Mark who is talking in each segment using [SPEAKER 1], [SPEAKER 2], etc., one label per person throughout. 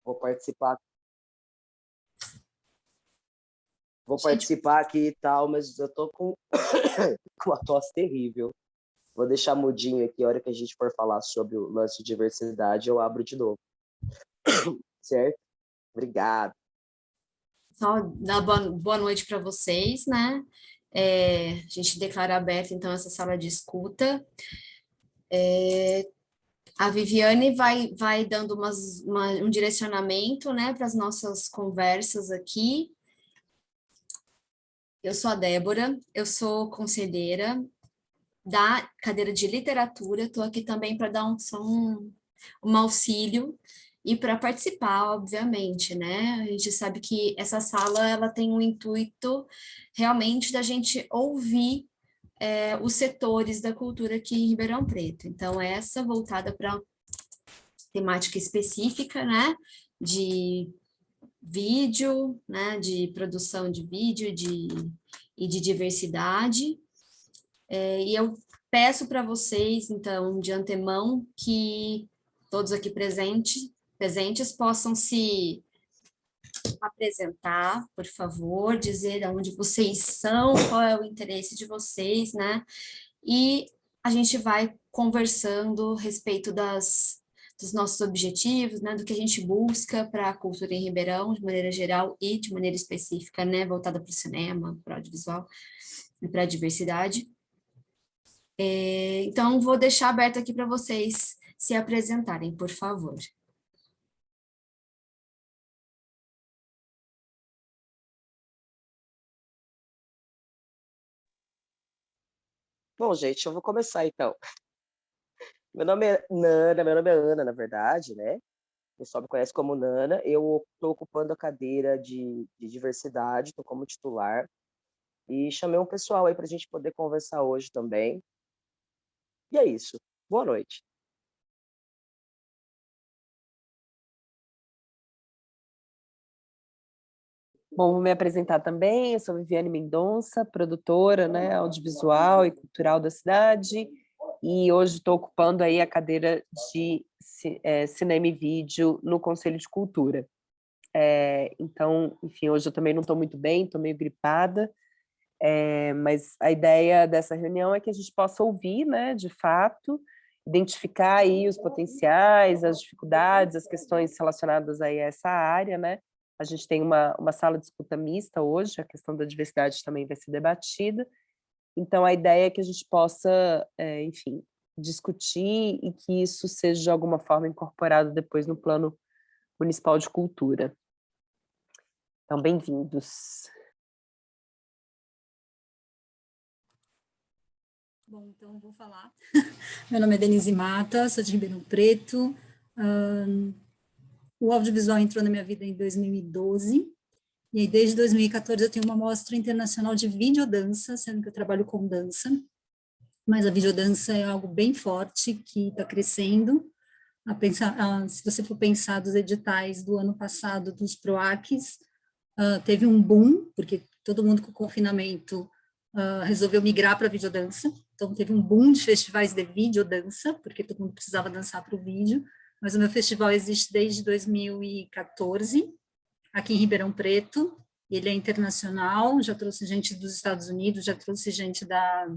[SPEAKER 1] vou participar. Vou
[SPEAKER 2] Gente,
[SPEAKER 1] participar aqui e tal, mas eu tô com, com uma tosse terrível. Vou deixar mudinho aqui, a hora que a gente for falar sobre o lance de diversidade, eu abro de novo. Certo? Obrigado.
[SPEAKER 2] só dar boa noite para vocês, né? A gente declara aberta, então, essa sala de escuta. A Viviane vai dando um direcionamento, né, para as nossas conversas aqui. Eu sou a Débora, eu sou conselheira da cadeira de literatura, estou aqui também para dar um auxílio e para participar, obviamente, né? A gente sabe que essa sala ela tem um intuito realmente da gente ouvir os setores da cultura aqui em Ribeirão Preto. Então, essa voltada para temática específica, né? De vídeo, né? De produção de vídeo e de diversidade. E eu peço para vocês, então, de antemão, que todos aqui presentes possam se apresentar, por favor, dizer de onde vocês são, qual é o interesse de vocês, né? E a gente vai conversando a respeito dos nossos objetivos, né? Do que a gente busca para a cultura em Ribeirão, de maneira geral e de maneira específica, né? Voltada para o cinema, para o audiovisual e para a diversidade. Então, vou deixar aberto aqui para vocês se apresentarem, por favor.
[SPEAKER 1] Bom, gente, eu vou começar então. Meu nome é Ana, na verdade, né? O pessoal me conhece como Nana. Eu estou ocupando a cadeira de diversidade, estou como titular. E chamei um pessoal aí para a gente poder conversar hoje também. E é isso. Boa noite.
[SPEAKER 3] Bom, vou me apresentar também, eu sou Viviane Mendonça, produtora, né, audiovisual e cultural da cidade, e hoje estou ocupando aí a cadeira de cinema e vídeo no Conselho de Cultura. Então, enfim, hoje eu também não estou muito bem, estou meio gripada, mas a ideia dessa reunião é que a gente possa ouvir, né, de fato, identificar aí os potenciais, as dificuldades, as questões relacionadas aí a essa área, né? A gente tem uma sala de escuta mista hoje, a questão da diversidade também vai ser debatida. Então, a ideia é que a gente possa, enfim, discutir e que isso seja de alguma forma incorporado depois no Plano Municipal de Cultura. Então, bem-vindos.
[SPEAKER 4] Bom, então eu vou falar. Meu nome é Denise Mata, sou de Ribeirão Preto. O audiovisual entrou na minha vida em 2012, e aí desde 2014 eu tenho uma mostra internacional de videodança, sendo que eu trabalho com dança, mas a videodança é algo bem forte, que está crescendo. Se você for pensar dos editais do ano passado, dos PROACs, teve um boom, porque todo mundo com o confinamento resolveu migrar para a videodança, então teve um boom de festivais de videodança, porque todo mundo precisava dançar para o vídeo, mas o meu festival existe desde 2014, aqui em Ribeirão Preto, ele é internacional, já trouxe gente dos Estados Unidos, já trouxe gente da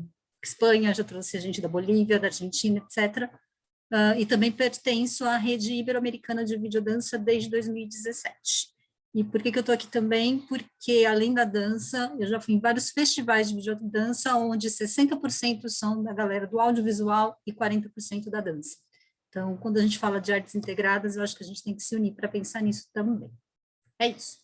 [SPEAKER 4] Espanha, já trouxe gente da Bolívia, da Argentina, etc., e também pertenço à rede ibero-americana de videodança desde 2017. E por que eu estou aqui também? Porque, além da dança, eu já fui em vários festivais de videodança, onde 60% são da galera do audiovisual e 40% da dança. Então, quando a gente fala de artes integradas, eu acho que a gente tem que se unir para pensar nisso também. É isso.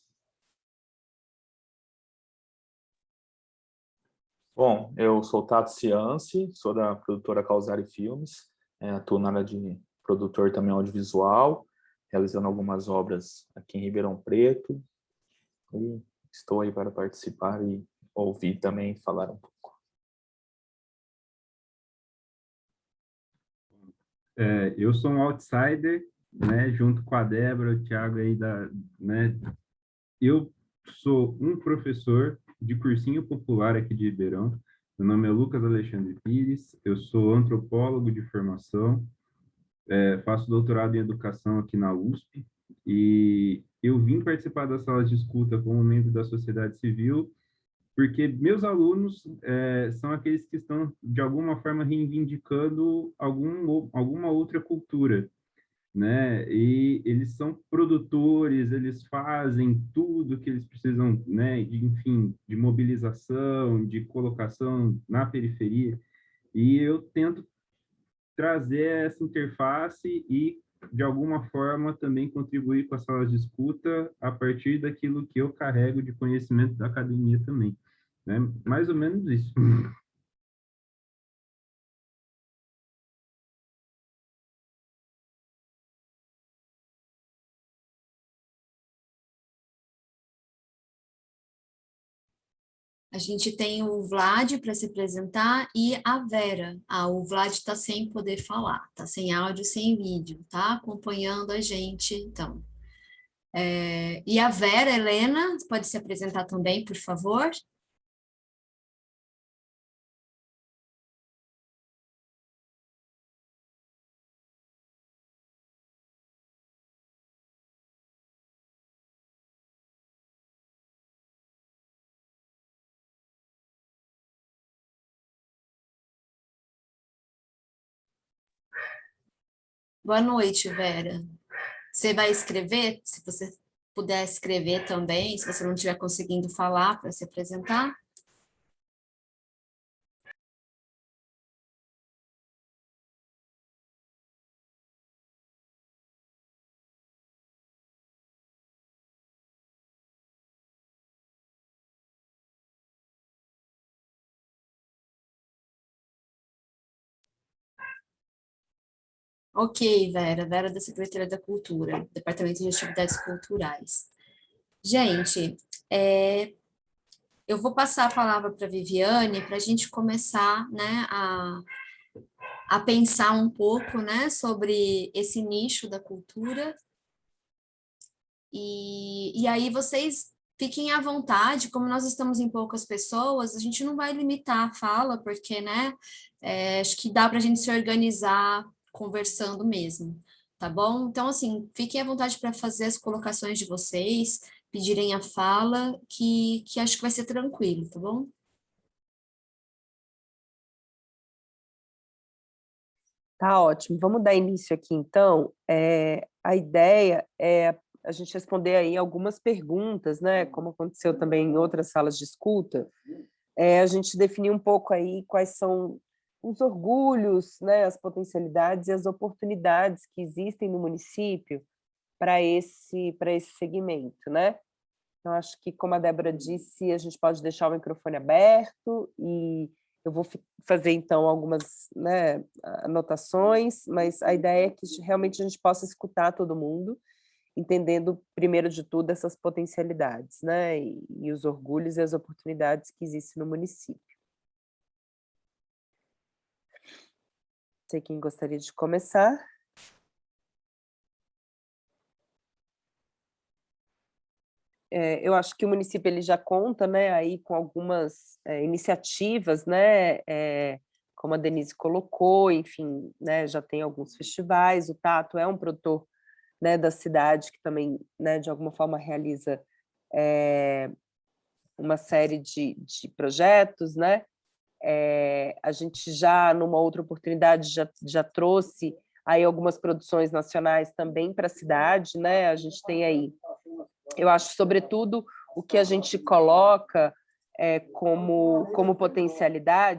[SPEAKER 5] Bom, eu sou o Tato Cianci, sou da produtora Causari Filmes, atuo na área de produtor também audiovisual, realizando algumas obras aqui em Ribeirão Preto, e estou aí para participar e ouvir também falar um pouco.
[SPEAKER 6] Eu sou um outsider, né, junto com a Débora, o Thiago aí né, eu sou um professor de cursinho popular aqui de Ribeirão. Meu nome é Lucas Alexandre Pires, eu sou antropólogo de formação, faço doutorado em educação aqui na USP, E eu vim participar das salas de escuta como membro da sociedade civil, porque meus alunos são aqueles que estão, de alguma forma, reivindicando alguma outra cultura, né? E eles são produtores, eles fazem tudo que eles precisam, né? Enfim, de mobilização, de colocação na periferia. E eu tento trazer essa interface e, de alguma forma, também contribuir com as salas de escuta a partir daquilo que eu carrego de conhecimento da academia também, né? Mais ou menos isso.
[SPEAKER 2] A gente tem o Vlad para se apresentar e a Vera. Ah, o Vlad está sem poder falar, está sem áudio, sem vídeo, tá acompanhando a gente, então. E a Vera Helena, pode se apresentar também, por favor? Boa noite, Vera. Você vai escrever? Se você puder escrever também, se você não estiver conseguindo falar para se apresentar. Ok, Vera, Vera da Secretaria da Cultura, Departamento de Atividades Culturais. Gente, eu vou passar a palavra para a Viviane para a gente começar, né, a pensar um pouco, né, sobre esse nicho da cultura. E aí vocês fiquem à vontade, como nós estamos em poucas pessoas, a gente não vai limitar a fala, porque, né, acho que dá para a gente se organizar conversando mesmo, tá bom? Então, assim, fiquem à vontade para fazer as colocações de vocês, pedirem a fala, que acho que vai ser tranquilo, tá bom?
[SPEAKER 3] Tá ótimo. Vamos dar início aqui, então. A ideia é a gente responder aí algumas perguntas, né? Como aconteceu também em outras salas de escuta, a gente definir um pouco aí quais são os orgulhos, né? As potencialidades e as oportunidades que existem no município para esse segmento, né? Então, acho que, como a Débora disse, a gente pode deixar o microfone aberto e eu vou fazer, então, algumas, né, anotações, mas a ideia é que realmente a gente possa escutar todo mundo, entendendo, primeiro de tudo, essas potencialidades, né, e os orgulhos e as oportunidades que existem no município. Não sei quem gostaria de começar. Eu acho que o município ele já conta, né, aí com algumas iniciativas, né, como a Denise colocou, enfim, né, já tem alguns festivais, o Tato é um produtor, né, da cidade que também, né, de alguma forma realiza uma série de projetos, né, a gente já, numa outra oportunidade, já trouxe aí algumas produções nacionais também para a cidade, né, a gente tem aí, eu acho, sobretudo, o que a gente coloca como potencialidade.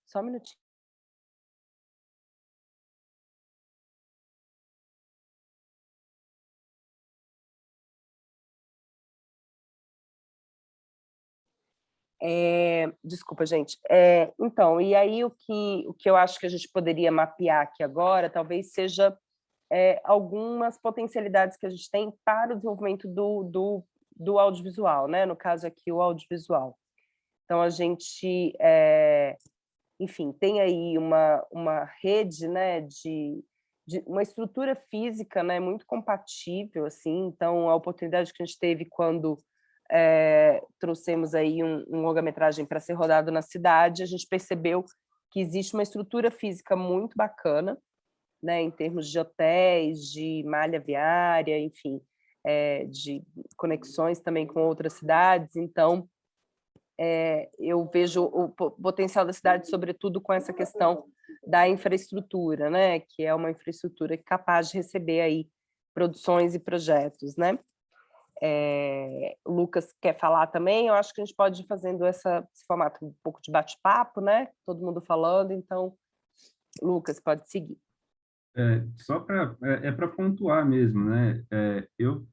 [SPEAKER 3] Só um minutinho. Desculpa, gente. Então, e aí o que eu acho que a gente poderia mapear aqui agora, talvez seja algumas potencialidades que a gente tem para o desenvolvimento do audiovisual, né? No caso aqui, o audiovisual. Então, a gente, enfim, tem aí uma rede, né, de uma estrutura física, né, muito compatível, assim. Então, a oportunidade que a gente teve quando trouxemos aí um longa-metragem para ser rodado na cidade, a gente percebeu que existe uma estrutura física muito bacana, né, em termos de hotéis, de malha viária, enfim, de conexões também com outras cidades. Então, eu vejo o potencial da cidade, sobretudo com essa questão da infraestrutura, né, que é uma infraestrutura capaz de receber aí produções e projetos, né? O Lucas quer falar também. Eu acho que a gente pode ir fazendo esse formato um pouco de bate-papo, né? Todo mundo falando, então, Lucas, pode seguir.
[SPEAKER 6] Só para pontuar mesmo, né? Eu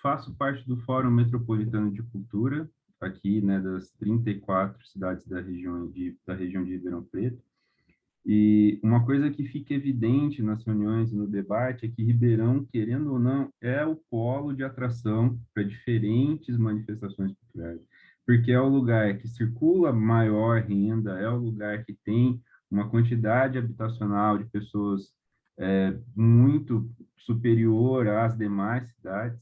[SPEAKER 6] faço parte do Fórum Metropolitano de Cultura, aqui, né, das 34 cidades da região de Ribeirão Preto. E uma coisa que fica evidente nas reuniões e no debate é que Ribeirão, querendo ou não, é o polo de atração para diferentes manifestações culturais, porque é o lugar que circula maior renda, é o lugar que tem uma quantidade habitacional de pessoas muito superior às demais cidades.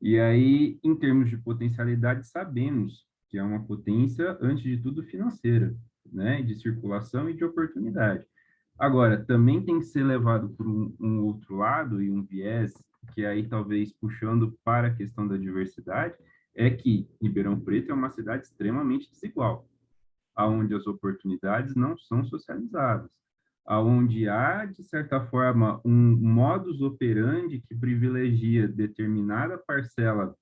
[SPEAKER 6] E aí, em termos de potencialidade, sabemos que é uma potência, antes de tudo, financeira, né, de circulação e de oportunidade. Agora, também tem que ser levado por um outro lado e um viés, que aí talvez puxando para a questão da diversidade, é que Ribeirão Preto é uma cidade extremamente desigual, onde as oportunidades não são socializadas, onde há, de certa forma, um modus operandi que privilegia determinada parcela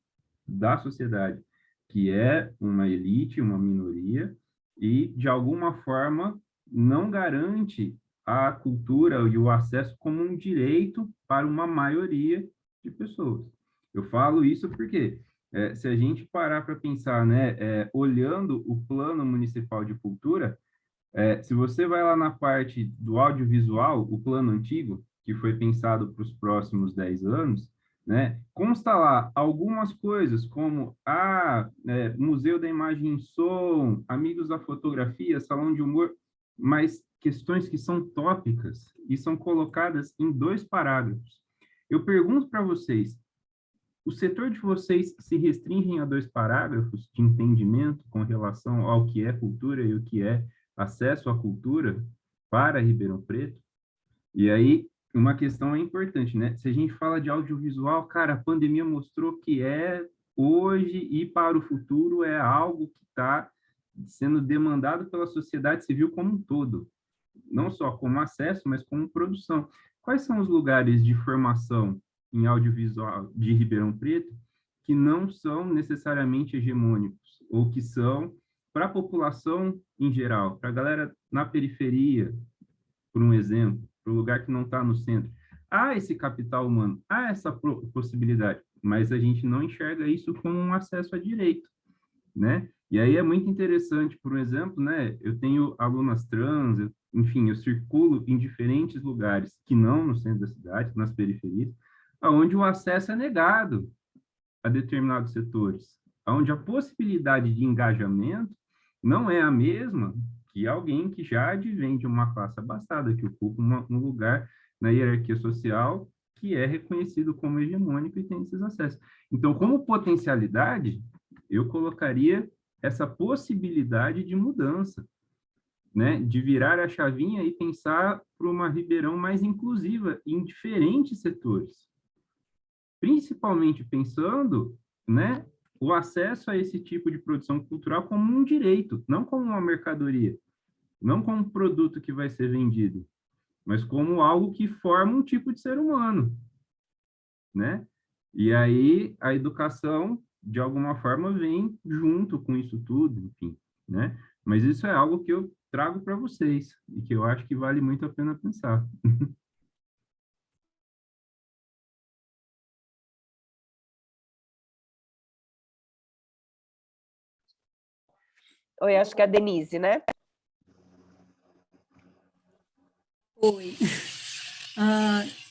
[SPEAKER 6] da sociedade, que é uma elite, uma minoria, e, de alguma forma, não garante a cultura e o acesso como um direito para uma maioria de pessoas. Eu falo isso porque, se a gente parar para pensar, né, olhando o Plano Municipal de Cultura, se você vai lá na parte do audiovisual, o plano antigo, que foi pensado para os próximos 10 anos, né, consta lá algumas coisas, como Museu da Imagem e Som, Amigos da Fotografia, Salão de Humor, mas questões que são tópicas e são colocadas em 2 parágrafos. Eu pergunto para vocês, o setor de vocês se restringem a 2 parágrafos de entendimento com relação ao que é cultura e o que é acesso à cultura para Ribeirão Preto? E aí, uma questão é importante, né? Se a gente fala de audiovisual, cara, a pandemia mostrou que hoje e para o futuro é algo que está sendo demandado pela sociedade civil como um todo. Não só como acesso, mas como produção. Quais são os lugares de formação em audiovisual de Ribeirão Preto que não são necessariamente hegemônicos, ou que são para a população em geral, para a galera na periferia, por um exemplo, para o lugar que não está no centro? Há esse capital humano, há essa possibilidade, mas a gente não enxerga isso como um acesso a direito, né? E aí é muito interessante, por exemplo, né? Eu tenho alunas trans, enfim, eu circulo em diferentes lugares que não no centro da cidade, nas periferias, onde o acesso é negado a determinados setores, onde a possibilidade de engajamento não é a mesma que alguém que já advém de uma classe abastada, que ocupa um lugar na hierarquia social que é reconhecido como hegemônico e tem esses acessos. Então, como potencialidade, eu colocaria essa possibilidade de mudança, né? De virar a chavinha e pensar para uma Ribeirão mais inclusiva em diferentes setores, principalmente pensando, né, o acesso a esse tipo de produção cultural como um direito, não como uma mercadoria, não como um produto que vai ser vendido, mas como algo que forma um tipo de ser humano, né? E aí a educação, de alguma forma, vem junto com isso tudo, enfim, né? Mas isso é algo que eu trago para vocês e que eu acho que vale muito a pena pensar.
[SPEAKER 3] Oi, acho que é a Denise, né?
[SPEAKER 4] Oi.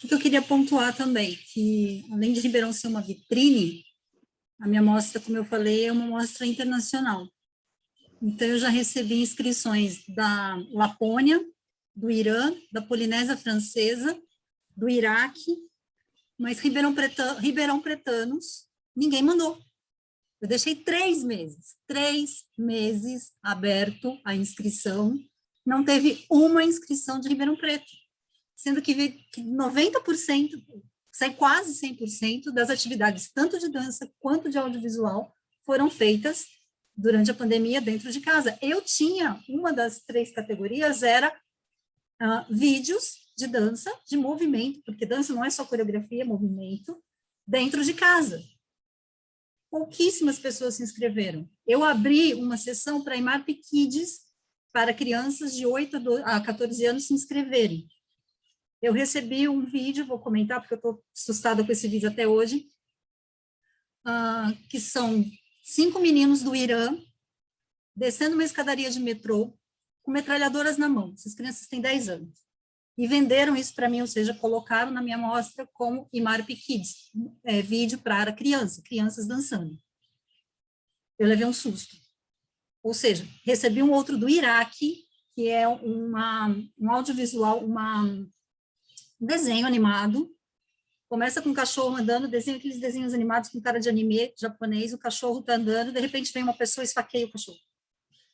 [SPEAKER 4] O que eu queria pontuar também, que além de Ribeirão ser uma vitrine, a minha mostra, como eu falei, é uma mostra internacional. Então, eu já recebi inscrições da Lapônia, do Irã, da Polinésia Francesa, do Iraque, mas Ribeirão Pretanos, ninguém mandou. Eu deixei 3 meses aberto a inscrição, não teve uma inscrição de Ribeirão Preto. sendo que 90%, quase 100% das atividades, tanto de dança quanto de audiovisual, foram feitas durante a pandemia dentro de casa. Eu tinha, uma das 3 categorias era vídeos de dança, de movimento, porque dança não é só coreografia, é movimento, dentro de casa. Pouquíssimas pessoas se inscreveram. Eu abri uma sessão para IMARP Kids, para crianças de 8 a 14 anos se inscreverem. Eu recebi um vídeo, vou comentar, porque eu estou assustada com esse vídeo até hoje, que são 5 meninos do Irã, descendo uma escadaria de metrô, com metralhadoras na mão. Essas crianças têm 10 anos. E venderam isso para mim, ou seja, colocaram na minha mostra como IMARP Kids, vídeo para crianças dançando. Eu levei um susto. Ou seja, recebi um outro do Iraque, que é um audiovisual, um desenho animado. Começa com um cachorro andando, desenho aqueles desenhos animados com cara de anime japonês, o cachorro está andando, de repente vem uma pessoa e esfaqueia o cachorro.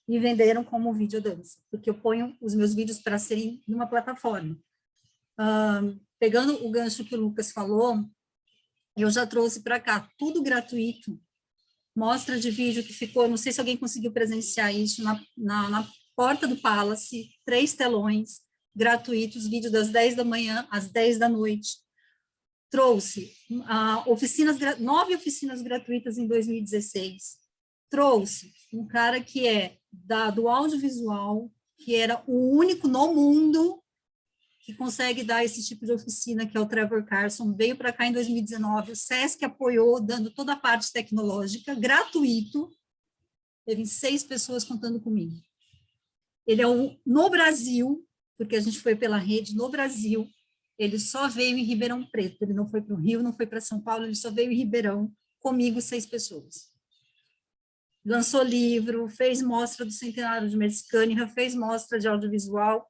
[SPEAKER 4] E venderam como videodança, porque eu ponho os meus vídeos para serem numa plataforma. Pegando o gancho que o Lucas falou, eu já trouxe para cá, tudo gratuito, mostra de vídeo que ficou, não sei se alguém conseguiu presenciar isso, na porta do Palace, 3 telões gratuitos, vídeo das 10 da manhã às 10 da noite. Trouxe 9 oficinas gratuitas em 2016. Trouxe um cara que é do audiovisual, que era o único no mundo que consegue dar esse tipo de oficina, que é o Trevor Carson, veio para cá em 2019, o SESC apoiou, dando toda a parte tecnológica, gratuito, teve 6 pessoas contando comigo. Ele é no Brasil, porque a gente foi pela rede, no Brasil, ele só veio em Ribeirão Preto, ele não foi para o Rio, não foi para São Paulo, ele só veio em Ribeirão, comigo 6 pessoas. Lançou livro, fez mostra do centenário de Merce Cunningham, fez mostra de audiovisual.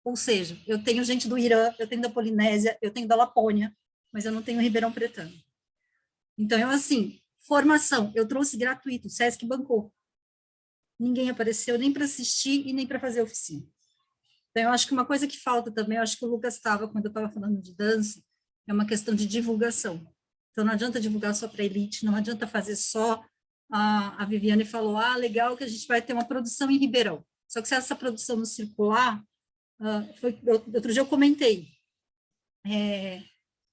[SPEAKER 4] Ou seja, eu tenho gente do Irã, eu tenho da Polinésia, eu tenho da Lapônia, mas eu não tenho Ribeirão Pretano. Então, assim, formação, eu trouxe gratuito, o SESC bancou. Ninguém apareceu nem para assistir e nem para fazer oficina. Então, eu acho que uma coisa que falta também, eu acho que o Lucas estava, quando eu estava falando de dança, é uma questão de divulgação. Então, não adianta divulgar só para a elite, não adianta fazer só. A Viviane falou, legal que a gente vai ter uma produção em Ribeirão. Só que se essa produção não circular, outro dia eu comentei,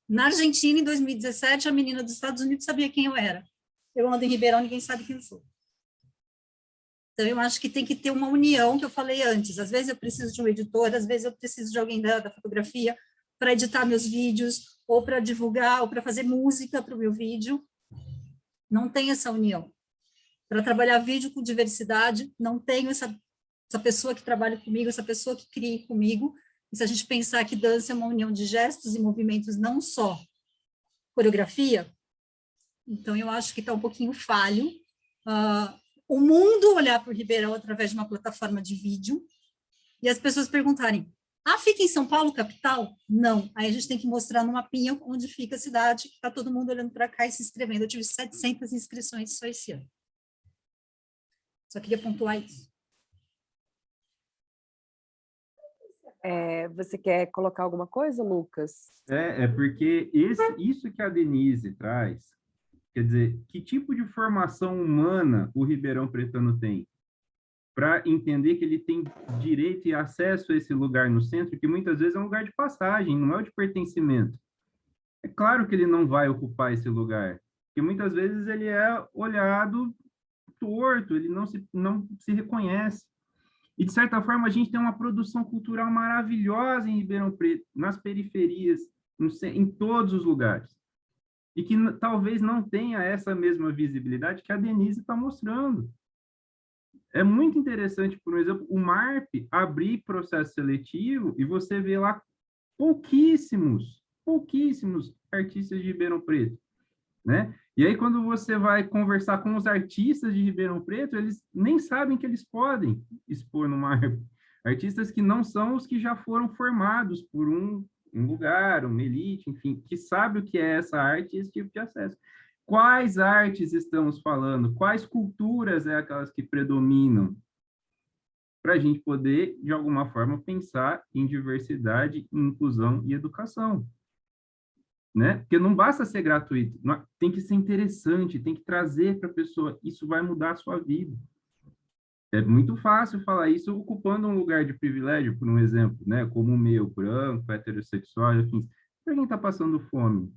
[SPEAKER 4] na Argentina, em 2017, a menina dos Estados Unidos sabia quem eu era. Eu ando em Ribeirão, ninguém sabe quem eu sou. Então, eu acho que tem que ter uma união, que eu falei antes. Às vezes eu preciso de um editor, às vezes eu preciso de alguém da fotografia para editar meus vídeos, ou para divulgar, ou para fazer música para o meu vídeo. Não tem essa união. Para trabalhar vídeo com diversidade, não tenho essa pessoa que trabalha comigo, essa pessoa que cria comigo. E se a gente pensar que dança é uma união de gestos e movimentos, não só coreografia, então eu acho que está um pouquinho falho. O mundo olhar para o Ribeirão através de uma plataforma de vídeo e as pessoas perguntarem, fica em São Paulo, capital? Não. Aí a gente tem que mostrar no mapinha onde fica a cidade, está todo mundo olhando para cá e se inscrevendo. Eu tive 700 inscrições só esse ano. Só queria pontuar isso.
[SPEAKER 3] Você quer colocar alguma coisa, Lucas?
[SPEAKER 6] É porque isso que a Denise traz, quer dizer, que tipo de formação humana o Ribeirão Pretano tem? Para entender que ele tem direito e acesso a esse lugar no centro, que muitas vezes é um lugar de passagem, não é o de pertencimento. É claro que ele não vai ocupar esse lugar, porque muitas vezes ele é olhado torto, ele não se reconhece. E, de certa forma, a gente tem uma produção cultural maravilhosa em Ribeirão Preto, nas periferias, em todos os lugares. E que talvez não tenha essa mesma visibilidade que a Denise está mostrando. É muito interessante, por exemplo, o MARP abrir processo seletivo e você vê lá pouquíssimos artistas de Ribeirão Preto, né? E aí, quando você vai conversar com os artistas de Ribeirão Preto, eles nem sabem que eles podem expor no MARP. Artistas que não são os que já foram formados por um lugar, uma elite, enfim, que sabe o que é essa arte e esse tipo de acesso. Quais artes estamos falando? Quais culturas é aquelas que predominam? para a gente poder, de alguma forma, pensar em diversidade, inclusão e educação, né? Porque não basta ser gratuito, tem que ser interessante, tem que trazer para a pessoa, isso vai mudar a sua vida. É muito fácil falar isso ocupando um lugar de privilégio, por um exemplo, né? Como o meu, branco, heterossexual, enfim. Para quem está passando fome,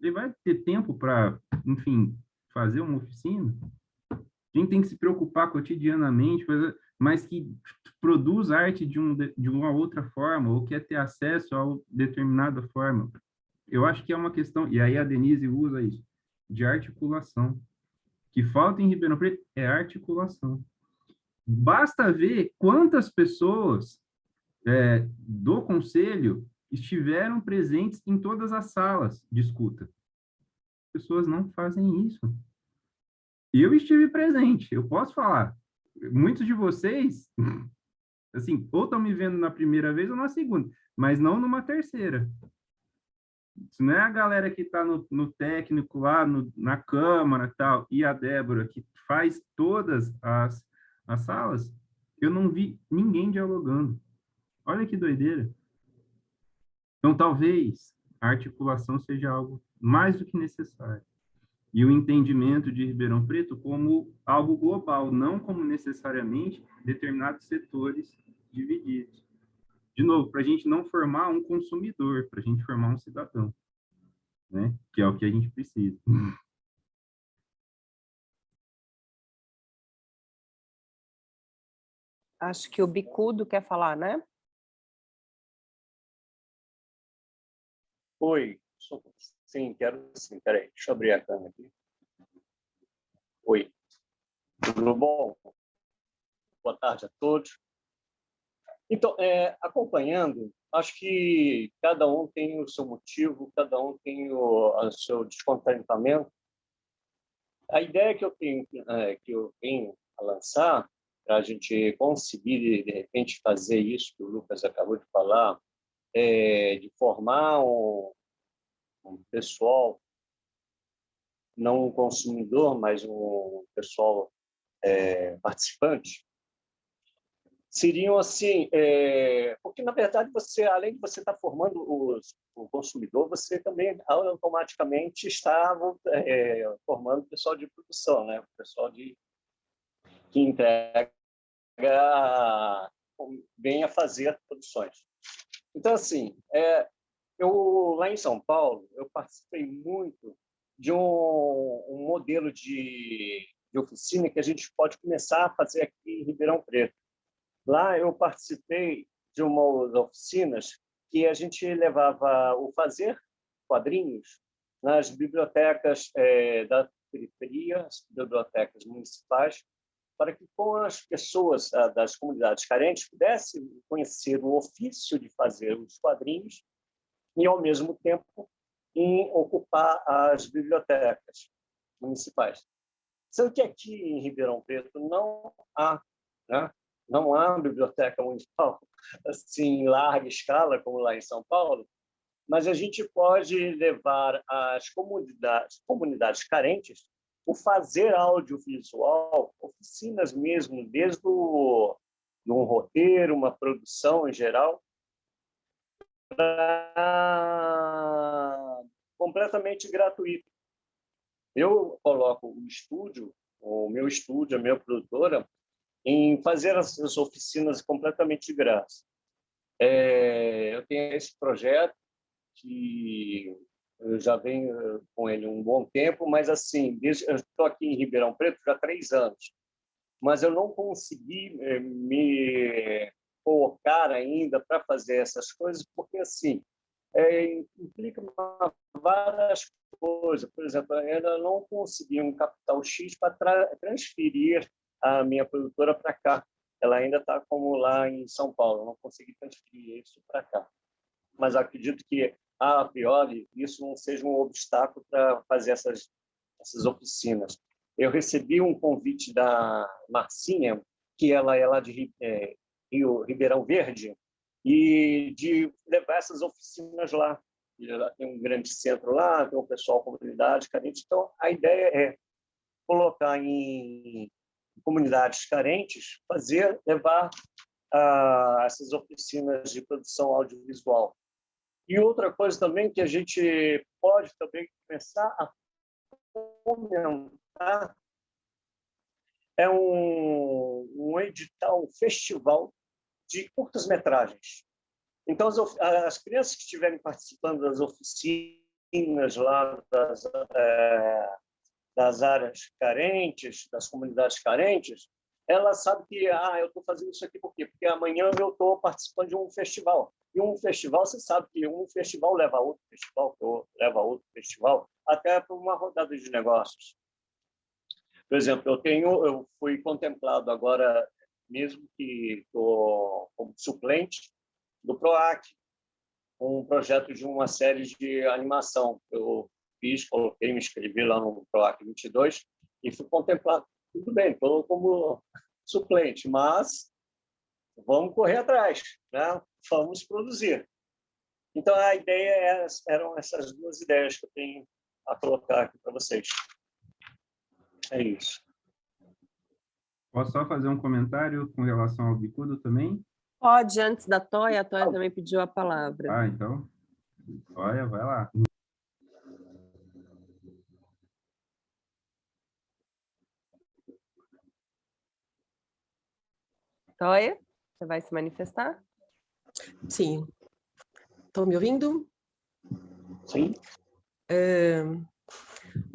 [SPEAKER 6] ele vai ter tempo para, enfim, fazer uma oficina? Quem tem que se preocupar cotidianamente, mas que produz arte de uma outra forma, ou quer ter acesso a determinada forma. Eu acho que é uma questão, e aí a Denise usa isso, de articulação. Que falta em Ribeirão Preto é articulação. Basta ver quantas pessoas do conselho estiveram presentes em todas as salas de escuta. As pessoas não fazem isso. Eu estive presente, eu posso falar. Muitos de vocês, assim, ou estão me vendo na primeira vez ou na segunda, mas não numa terceira. Se não é a galera que está no técnico lá, na Câmara e tal, e a Débora, que faz todas as salas, eu não vi ninguém dialogando. Olha que doideira. Então, talvez a articulação seja algo mais do que necessário. E o entendimento de Ribeirão Preto como algo global, não como necessariamente determinados setores divididos. De novo, para a gente não formar um consumidor, para a gente formar um cidadão, né? Que é o que a gente precisa.
[SPEAKER 3] Acho que o Bicudo quer falar, né?
[SPEAKER 7] Oi, sim, quero sim. Peraí, deixa eu abrir a câmera aqui. Oi, tudo bom? Boa tarde a todos. Então, acompanhando, acho que cada um tem o seu motivo, cada um tem o seu descontentamento. A ideia que eu tenho a lançar, para a gente conseguir, de repente, fazer isso que o Lucas acabou de falar, de formar um pessoal, não um consumidor, mas um pessoal participante, seriam assim, porque na verdade você, além de você estar formando o consumidor, você também automaticamente está formando o pessoal de produção, né? O pessoal que entrega, vem a fazer as produções. Então, assim, eu lá em São Paulo, eu participei muito de um modelo de oficina que a gente pode começar a fazer aqui em Ribeirão Preto. Lá eu participei de umas oficinas que a gente levava o fazer quadrinhos nas bibliotecas da periferia, as bibliotecas municipais, para que com as pessoas das comunidades carentes pudessem conhecer o ofício de fazer os quadrinhos e, ao mesmo tempo, em ocupar as bibliotecas municipais. Sendo que aqui em Ribeirão Preto não há, né? Não há biblioteca municipal assim, em larga escala, como lá em São Paulo, mas a gente pode levar às comunidades carentes o fazer audiovisual, oficinas mesmo, desde um roteiro, uma produção em geral, completamente gratuito. Eu coloco o meu estúdio, a minha produtora, em fazer as oficinas completamente de graça. Eu tenho esse projeto que eu já venho com ele um bom tempo, mas assim, eu estou aqui em Ribeirão Preto já há 3 anos, mas eu não consegui me colocar ainda para fazer essas coisas, porque assim, implica várias coisas. Por exemplo, eu ainda não consegui um capital X para transferir a minha produtora para cá. Ela ainda está como lá em São Paulo, eu não consegui transferir isso para cá. Mas acredito que, a priori, isso não seja um obstáculo para fazer essas oficinas. Eu recebi um convite da Marcinha, que ela é lá de Ribeirão Verde, e de levar essas oficinas lá. Ela tem um grande centro lá, tem um pessoal, comunidade carente. Então, a ideia é colocar em comunidades carentes, levar essas oficinas de produção audiovisual. E outra coisa também que a gente pode também começar a fomentar é um edital, um festival de curtas-metragens. Então, as crianças que estiverem participando das oficinas lá das áreas carentes, das comunidades carentes, ela sabe que eu estou fazendo isso aqui por quê? Porque amanhã eu estou participando de um festival. E um festival, você sabe que um festival leva a outro festival, que leva a outro festival, até para uma rodada de negócios. Por exemplo, eu fui contemplado agora, mesmo que estou como suplente, do PROAC, um projeto de uma série de animação. Eu coloquei, me inscrevi lá no PROAC 22 e fui contemplado. Tudo bem, estou como suplente, mas vamos correr atrás, né? Vamos produzir. Então, a ideia eram essas duas ideias que eu tenho a colocar aqui para vocês. É isso.
[SPEAKER 6] Posso só fazer um comentário com relação ao bicudo também?
[SPEAKER 3] Pode, antes da Toia, a Toia também pediu a palavra.
[SPEAKER 6] Então, Toia, vai lá.
[SPEAKER 3] Toia, você vai se manifestar?
[SPEAKER 8] Sim. Estão me ouvindo?
[SPEAKER 7] Sim.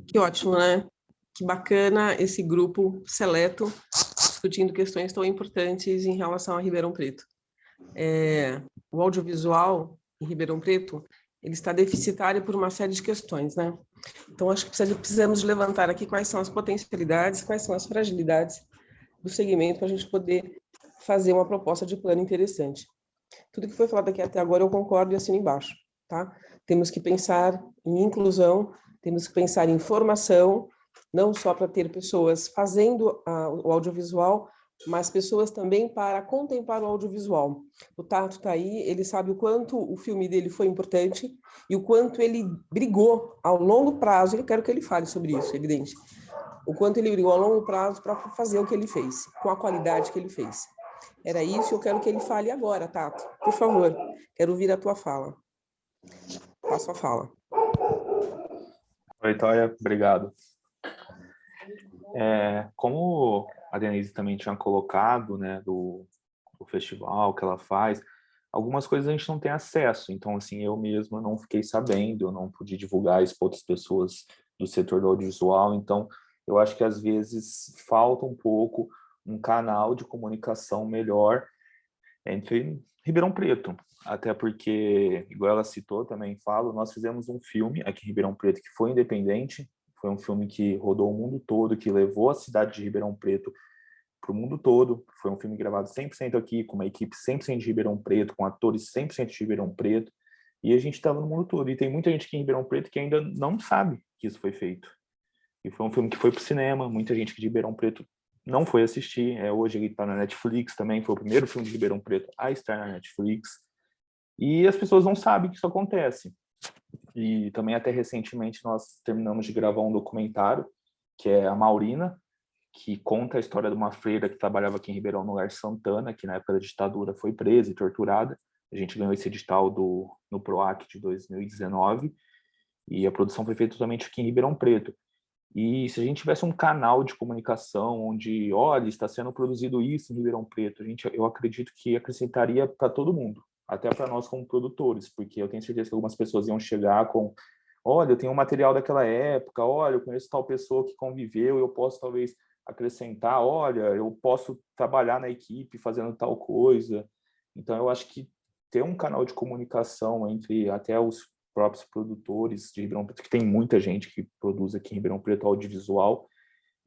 [SPEAKER 8] Que ótimo, né? Que bacana esse grupo seleto discutindo questões tão importantes em relação a Ribeirão Preto. O audiovisual em Ribeirão Preto, ele está deficitário por uma série de questões, né? Então, acho que precisamos levantar aqui quais são as potencialidades, quais são as fragilidades do segmento para a gente poder fazer uma proposta de plano interessante. Tudo que foi falado aqui até agora eu concordo e assino embaixo, tá? Temos que pensar em inclusão, temos que pensar em formação, não só para ter pessoas fazendo o audiovisual, mas pessoas também para contemplar o audiovisual. O Tato está aí, ele sabe o quanto o filme dele foi importante e o quanto ele brigou ao longo prazo, eu quero que ele fale sobre isso, evidente, o quanto ele brigou ao longo prazo para fazer o que ele fez, com a qualidade que ele fez. Era isso, eu quero que ele fale agora, Tato. Por favor, quero ouvir a tua fala. Passo a fala.
[SPEAKER 5] Oi, Toia, obrigado. Como a Denise também tinha colocado, né, do festival que ela faz, algumas coisas a gente não tem acesso, então, assim, eu mesma não fiquei sabendo, eu não pude divulgar isso para outras pessoas do setor do audiovisual, então, eu acho que às vezes falta um pouco um canal de comunicação melhor entre Ribeirão Preto, até porque, igual ela citou, também falo, nós fizemos um filme aqui em Ribeirão Preto que foi independente, foi um filme que rodou o mundo todo, que levou a cidade de Ribeirão Preto para o mundo todo, foi um filme gravado 100% aqui, com uma equipe 100% de Ribeirão Preto, com atores 100% de Ribeirão Preto, e a gente estava no mundo todo, e tem muita gente aqui em Ribeirão Preto que ainda não sabe que isso foi feito. E foi um filme que foi para o cinema, muita gente aqui de Ribeirão Preto não foi assistir, hoje ele está na Netflix também, foi o primeiro filme de Ribeirão Preto a estar na Netflix, e as pessoas não sabem que isso acontece. E também até recentemente nós terminamos de gravar um documentário, que é A Maurina, que conta a história de uma freira que trabalhava aqui em Ribeirão, no Lar Santana, que na época da ditadura foi presa e torturada. A gente ganhou esse edital no PROAC de 2019, e a produção foi feita totalmente aqui em Ribeirão Preto. E se a gente tivesse um canal de comunicação onde, olha, está sendo produzido isso em Ribeirão Preto, eu acredito que acrescentaria para todo mundo, até para nós como produtores, porque eu tenho certeza que algumas pessoas iam chegar com, olha, eu tenho um material daquela época, olha, eu conheço tal pessoa que conviveu, eu posso talvez acrescentar, olha, eu posso trabalhar na equipe fazendo tal coisa. Então, eu acho que ter um canal de comunicação entre até os próprios produtores de Ribeirão Preto, que tem muita gente que produz aqui em Ribeirão Preto audiovisual,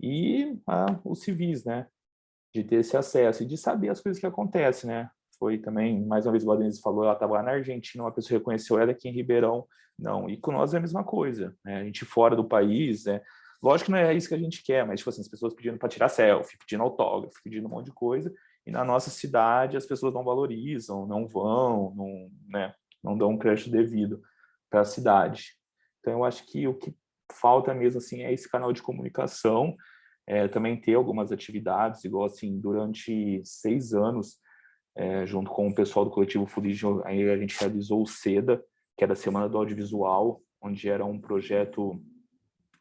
[SPEAKER 5] e os civis, né, de ter esse acesso e de saber as coisas que acontecem, né. Foi também, mais uma vez, o Denise falou, ela estava lá na Argentina, uma pessoa reconheceu ela aqui em Ribeirão, não, e com nós é a mesma coisa, né, a gente fora do país, lógico que não é isso que a gente quer, mas, tipo assim, as pessoas pedindo para tirar selfie, pedindo autógrafo, pedindo um monte de coisa, e na nossa cidade as pessoas não valorizam, não vão, não dão um crédito devido para a cidade. Então, eu acho que o que falta mesmo assim é esse canal de comunicação também ter algumas atividades, igual assim, durante 6 anos, junto com o pessoal do coletivo Fuligio, aí a gente realizou o SEDA, que era a Semana do Audiovisual, onde era um projeto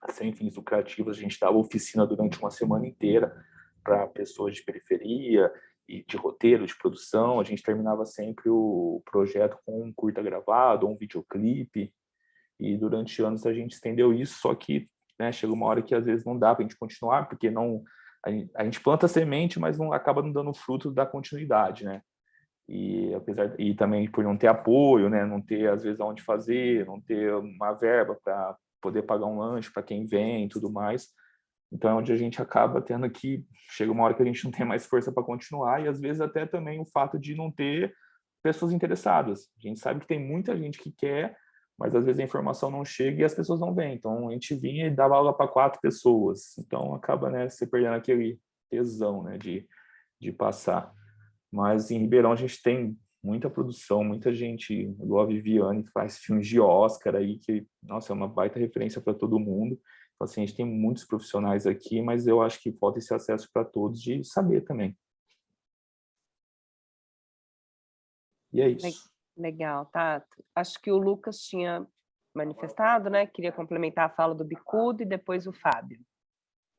[SPEAKER 5] sem fins lucrativos. A gente dava oficina durante uma semana inteira para pessoas de periferia e de roteiro, de produção. A gente terminava sempre o projeto com um curta gravado, um videoclipe, e durante anos a gente estendeu isso, só que, né, chega uma hora que às vezes não dá para a gente continuar, porque não, a gente planta semente, mas não acaba não dando fruto da continuidade, né? E também por não ter apoio, né, não ter às vezes aonde fazer, não ter uma verba para poder pagar um lanche para quem vem e tudo mais. Então é onde a gente acaba tendo que, chega uma hora que a gente não tem mais força para continuar, e às vezes até também o fato de não ter pessoas interessadas. A gente sabe que tem muita gente que quer, mas às vezes a informação não chega e as pessoas não vêm. Então a gente vinha e dava aula para 4 pessoas. Então acaba, né, você perdendo aquele tesão, né, de passar. Mas em Ribeirão a gente tem muita produção, muita gente, igual a Viviane, que faz filmes de Oscar aí, que, nossa, é uma baita referência para todo mundo. Então, assim, a gente tem muitos profissionais aqui, mas eu acho que falta esse acesso para todos de saber também. E é isso.
[SPEAKER 3] Legal, Tato. Acho que o Lucas tinha manifestado, né? Queria complementar a fala do Bicudo e depois o Fábio.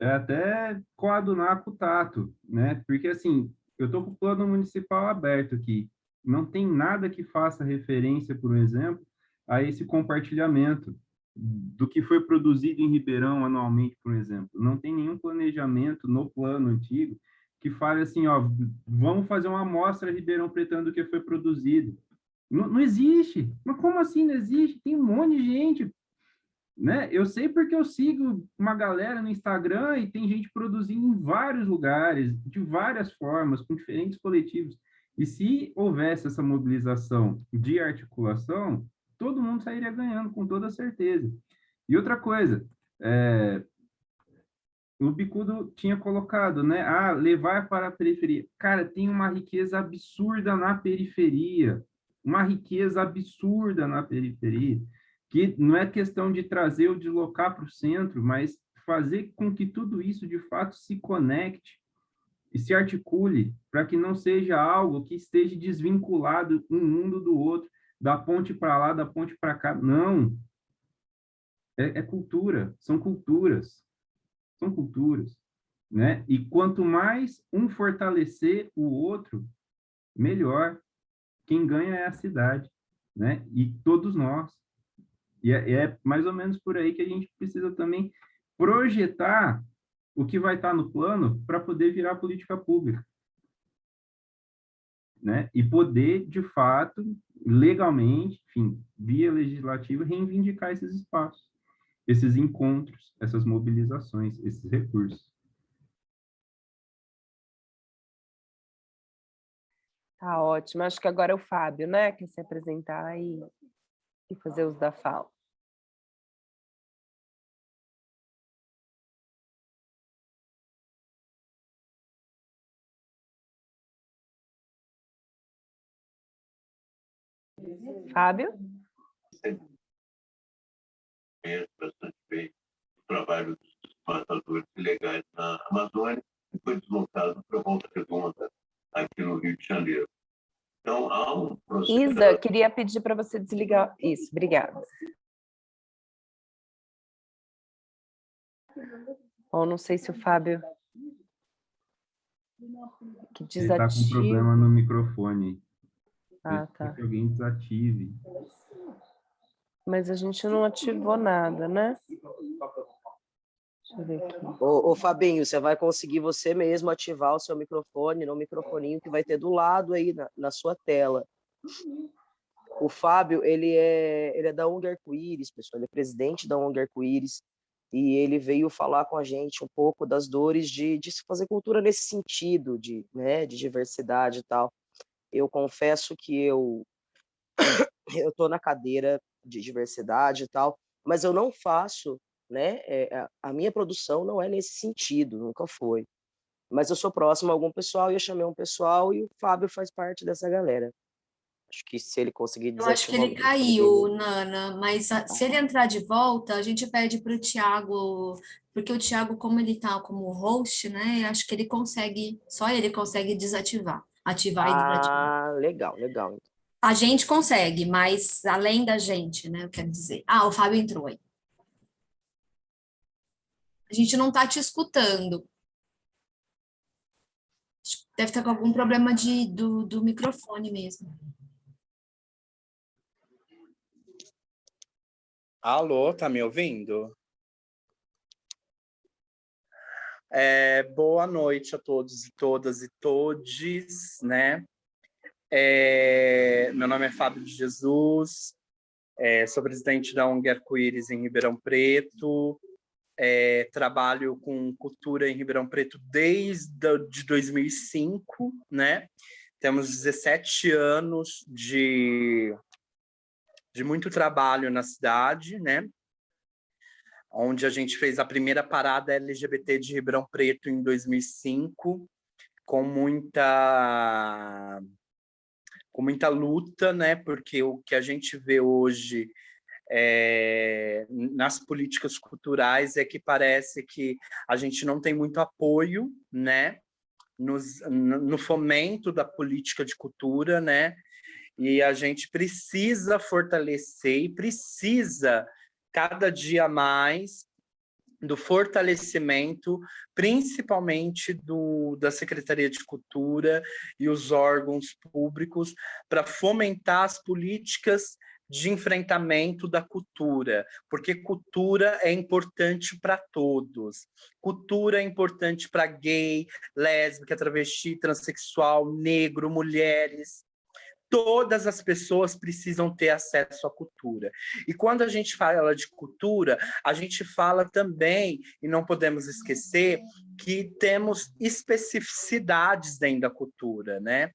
[SPEAKER 6] Até coadunar com o Tato, né? Porque, assim, eu estou com o plano municipal aberto aqui. Não tem nada que faça referência, por exemplo, a esse compartilhamento do que foi produzido em Ribeirão anualmente, por exemplo. Não tem nenhum planejamento no plano antigo que fale assim, ó, vamos fazer uma amostra Ribeirão Pretano do que foi produzido. Não existe. Mas como assim não existe? Tem um monte de gente, né? Eu sei porque eu sigo uma galera no Instagram e tem gente produzindo em vários lugares, de várias formas, com diferentes coletivos. E se houvesse essa mobilização de articulação, todo mundo sairia ganhando, com toda certeza. E outra coisa, o Bicudo tinha colocado, né? Levar para a periferia. Cara, tem uma riqueza absurda na periferia. Uma riqueza absurda na periferia. Que não é questão de trazer ou deslocar para o centro, mas fazer com que tudo isso, de fato, se conecte e se articule para que não seja algo que esteja desvinculado um mundo do outro, da ponte para lá, da ponte para cá. Não. É cultura. São culturas. São culturas, né? E quanto mais um fortalecer o outro, melhor. Quem ganha é a cidade, né? E todos nós. E é mais ou menos por aí que a gente precisa também projetar o que vai estar no plano para poder virar política pública, né? E poder, de fato, legalmente, enfim, via legislativa, reivindicar esses espaços, esses encontros, essas mobilizações, esses recursos.
[SPEAKER 3] Tá ótimo. Acho que agora é o Fábio, né? Quer se apresentar e fazer uso da fala. Fábio?
[SPEAKER 9] Conheço bastante bem o trabalho dos matadores ilegais na Amazônia e foi deslocado para Volta Redonda, aqui no Rio de Janeiro. Então, há um processo...
[SPEAKER 3] Isa, queria pedir para você desligar. Isso, obrigada. Bom, não sei se o Fábio... que
[SPEAKER 6] desative. Ele está com problema no microfone.
[SPEAKER 3] Tá.
[SPEAKER 6] Que alguém desative.
[SPEAKER 3] Mas a gente não ativou nada, né? Deixa eu ver aqui.
[SPEAKER 1] Ô, Fabinho, você vai conseguir você mesmo ativar o seu microfone no microfoninho que vai ter do lado aí na sua tela. O Fábio, ele é da ONG Arco-Íris, pessoal, ele é presidente da ONG Arco-Íris, e ele veio falar com a gente um pouco das dores de se fazer cultura nesse sentido, né, de diversidade e tal. Eu confesso que eu estou na cadeira de diversidade e tal, mas eu não faço, né? A minha produção não é nesse sentido, nunca foi. Mas eu sou próximo a algum pessoal e eu chamei um pessoal e o Fábio faz parte dessa galera. Acho que se ele conseguir
[SPEAKER 2] Eu acho que
[SPEAKER 1] desativar
[SPEAKER 2] ele
[SPEAKER 1] o
[SPEAKER 2] caiu,
[SPEAKER 1] microfone
[SPEAKER 2] Nana, mas se ele entrar de volta, a gente pede para o Thiago, porque o Thiago, como ele está como host, né? Eu acho que ele consegue, só ele consegue desativar, ativar e desativar.
[SPEAKER 1] Ah, legal, legal.
[SPEAKER 2] A gente consegue, mas além da gente, né? Eu quero dizer. Ah, o Fábio entrou aí. A gente não está te escutando. Deve estar com algum problema do microfone mesmo.
[SPEAKER 10] Alô, tá me ouvindo? Boa noite a todos e todas e todes, né? Meu nome é Fábio de Jesus, sou presidente da ONG Arco-Íris em Ribeirão Preto, trabalho com cultura em Ribeirão Preto desde de 2005, né? Temos 17 anos de muito trabalho na cidade, né? Onde a gente fez a primeira parada LGBT de Ribeirão Preto em 2005, com muita luta, né? Porque o que a gente vê hoje nas políticas culturais é que parece que a gente não tem muito apoio, né? No fomento da política de cultura, né? E a gente precisa fortalecer e precisa cada dia mais do fortalecimento, principalmente da Secretaria de Cultura e os órgãos públicos, para fomentar as políticas de enfrentamento da cultura, porque cultura é importante para todos. Cultura é importante para gay, lésbica, travesti, transexual, negro, mulheres. Todas as pessoas precisam ter acesso à cultura. E quando a gente fala de cultura, a gente fala também, e não podemos esquecer, que temos especificidades dentro da cultura, né?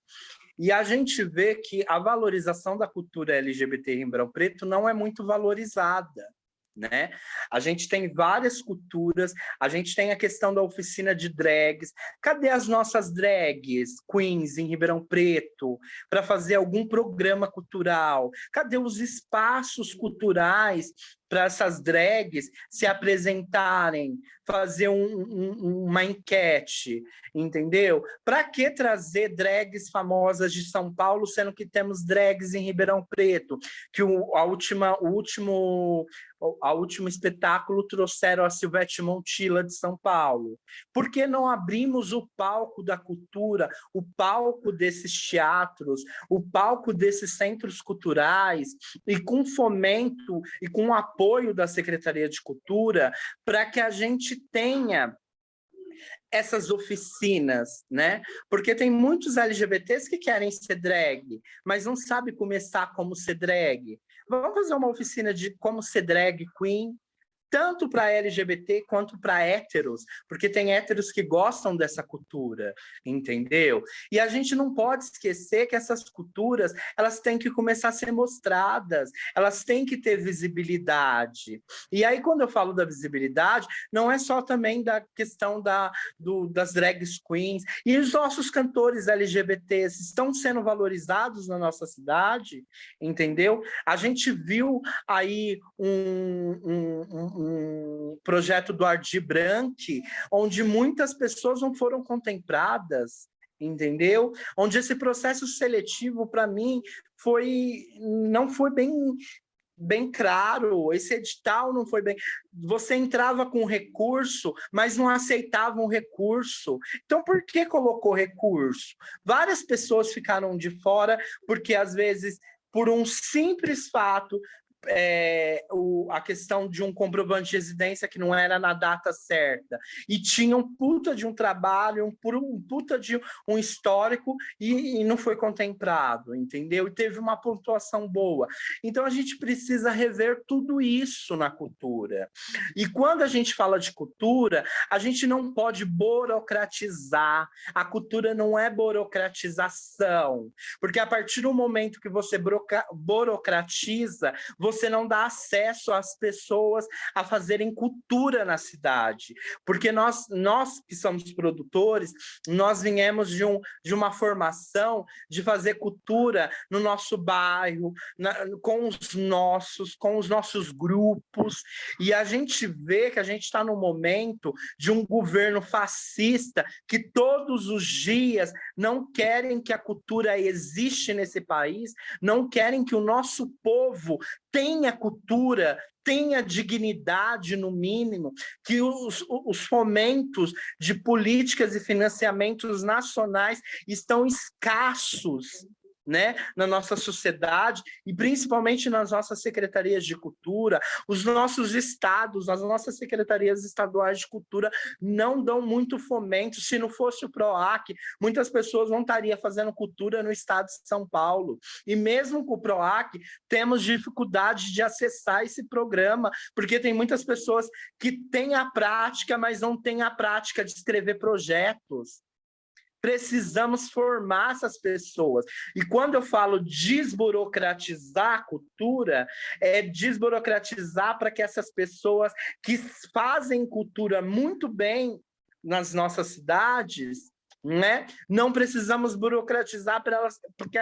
[SPEAKER 10] E a gente vê que a valorização da cultura LGBT em Ribeirão Preto não é muito valorizada, né? A gente tem várias culturas, a gente tem a questão da oficina de drags. Cadê as nossas drags, queens em Ribeirão Preto, para fazer algum programa cultural? Cadê os espaços culturais para essas drags se apresentarem, fazer uma enquete, entendeu? Para que trazer drags famosas de São Paulo, sendo que temos drags em Ribeirão Preto? Que o último espetáculo trouxeram a Silvete Montilla de São Paulo. Por que não abrimos o palco da cultura, o palco desses teatros, o palco desses centros culturais, e com fomento e com apoio da Secretaria de Cultura, para que a gente tenha essas oficinas, né? Porque tem muitos LGBTs que querem ser drag, mas não sabem começar como ser drag. Vamos fazer uma oficina de como ser drag queen, tanto para LGBT quanto para héteros, porque tem héteros que gostam dessa cultura, entendeu? E a gente não pode esquecer que essas culturas, elas têm que começar a ser mostradas, elas têm que ter visibilidade. E aí, quando eu falo da visibilidade, não é só também da questão das drag queens, e os nossos cantores LGBTs estão sendo valorizados na nossa cidade, entendeu? A gente viu aí um projeto do Ardi Branchi, onde muitas pessoas não foram contempladas, entendeu? Onde esse processo seletivo, para mim, não foi bem claro, esse edital não foi bem... Você entrava com recurso, mas não aceitava um recurso. Então, por que colocou recurso? Várias pessoas ficaram de fora, porque, às vezes, por um simples fato... a questão de um comprovante de residência que não era na data certa, e tinha um puta de um trabalho, um puta de um histórico, e não foi contemplado, entendeu? E teve uma pontuação boa. Então a gente precisa rever tudo isso na cultura. E quando a gente fala de cultura, a gente não pode burocratizar. A cultura não é burocratização, porque a partir do momento que você burocratiza, você não dá acesso às pessoas a fazerem cultura na cidade. Porque nós que somos produtores, nós viemos de uma formação de fazer cultura no nosso bairro, com os nossos grupos, e a gente vê que a gente está no momento de um governo fascista que todos os dias não querem que a cultura existe nesse país, não querem que o nosso povo tenha cultura, tenha dignidade, no mínimo, que os fomentos de políticas e financiamentos nacionais estão escassos, né, na nossa sociedade, e principalmente nas nossas secretarias de cultura. Os nossos estados, as nossas secretarias estaduais de cultura não dão muito fomento. Se não fosse o PROAC, muitas pessoas não estariam fazendo cultura no estado de São Paulo. E mesmo com o PROAC, temos dificuldade de acessar esse programa, porque tem muitas pessoas que têm a prática, mas não têm a prática de escrever projetos. Precisamos formar essas pessoas. E quando eu falo desburocratizar a cultura, é desburocratizar para que essas pessoas que fazem cultura muito bem nas nossas cidades, né, não precisamos burocratizar para elas, porque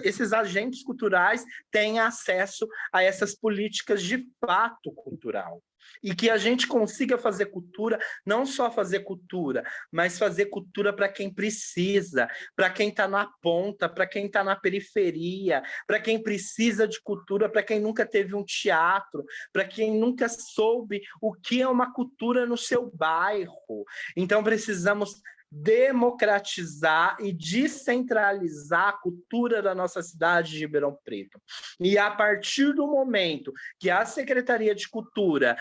[SPEAKER 10] esses agentes culturais têm acesso a essas políticas de fato cultural. E que a gente consiga fazer cultura, não só fazer cultura, mas fazer cultura para quem precisa, para quem está na ponta, para quem está na periferia, para quem precisa de cultura, para quem nunca teve um teatro, para quem nunca soube o que é uma cultura no seu bairro. Então, precisamos democratizar e descentralizar a cultura da nossa cidade de Ribeirão Preto. E a partir do momento que a Secretaria de Cultura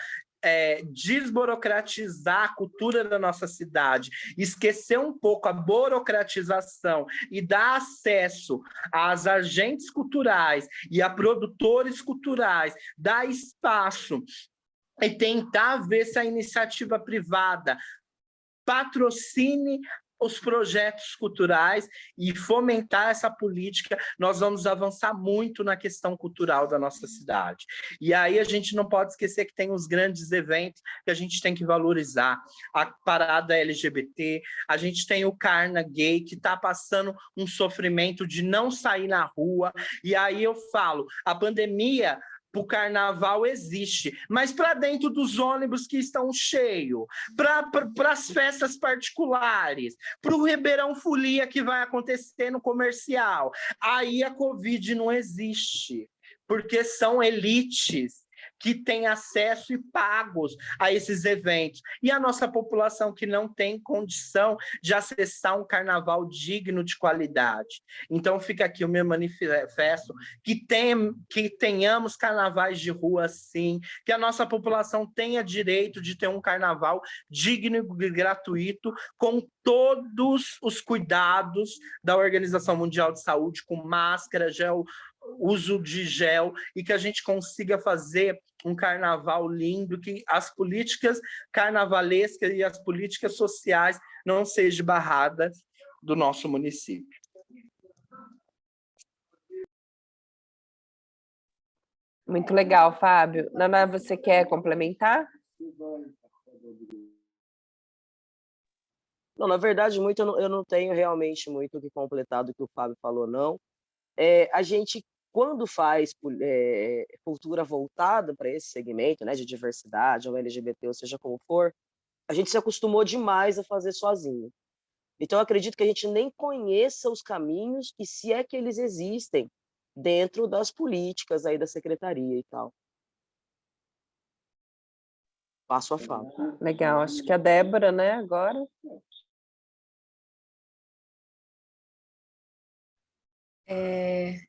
[SPEAKER 10] desburocratizar a cultura da nossa cidade, esquecer um pouco a burocratização e dar acesso aos agentes culturais e a produtores culturais, dar espaço e tentar ver se a iniciativa privada patrocine os projetos culturais e fomentar essa política, nós vamos avançar muito na questão cultural da nossa cidade. E aí a gente não pode esquecer que tem os grandes eventos que a gente tem que valorizar. A parada LGBT, a gente tem o Carna Gay, que está passando um sofrimento de não sair na rua. E aí eu falo, a pandemia para o carnaval existe, mas para dentro dos ônibus que estão cheios, para as festas particulares, para o Ribeirão Folia que vai acontecer no comercial, aí a Covid não existe, porque são elites que têm acesso e pagos a esses eventos. E a nossa população que não tem condição de acessar um carnaval digno de qualidade. Então fica aqui o meu manifesto, que tenhamos carnavais de rua sim, que a nossa população tenha direito de ter um carnaval digno e gratuito, com todos os cuidados da Organização Mundial de Saúde, com máscara, uso de gel, e que a gente consiga fazer um carnaval lindo, que as políticas carnavalescas e as políticas sociais não sejam barradas do nosso município.
[SPEAKER 3] Muito legal, Fábio. Naná, você quer complementar?
[SPEAKER 1] Não, na verdade, eu não tenho realmente muito o que completar do que o Fábio falou, não. A gente, quando faz cultura voltada para esse segmento, né, de diversidade, ou LGBT, ou seja como for, a gente se acostumou demais a fazer sozinho. Então, eu acredito que a gente nem conheça os caminhos, e se é que eles existem, dentro das políticas aí da secretaria e tal. Passo a fala.
[SPEAKER 3] Legal, acho que a Débora, né, agora.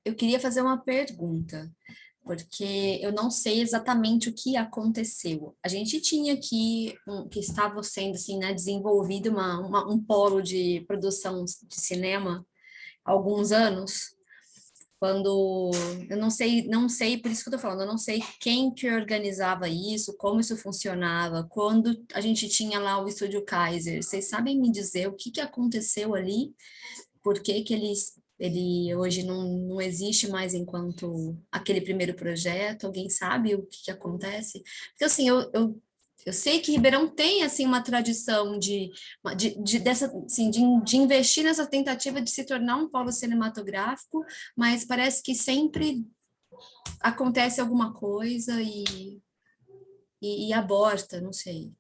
[SPEAKER 2] Eu queria fazer uma pergunta, porque eu não sei exatamente o que aconteceu. A gente tinha aqui, que estava sendo assim, né, desenvolvido um polo de produção de cinema há alguns anos, quando, eu não sei, por isso que eu tô falando, eu não sei quem que organizava isso, como isso funcionava, quando a gente tinha lá o Estúdio Kaiser. Vocês sabem me dizer o que aconteceu ali? Por que que eles Ele hoje não existe mais enquanto aquele primeiro projeto. Alguém sabe o que acontece? Porque assim, eu sei que Ribeirão tem assim uma tradição dessa, assim, de investir nessa tentativa de se tornar um polo cinematográfico, mas parece que sempre acontece alguma coisa e aborta, não sei.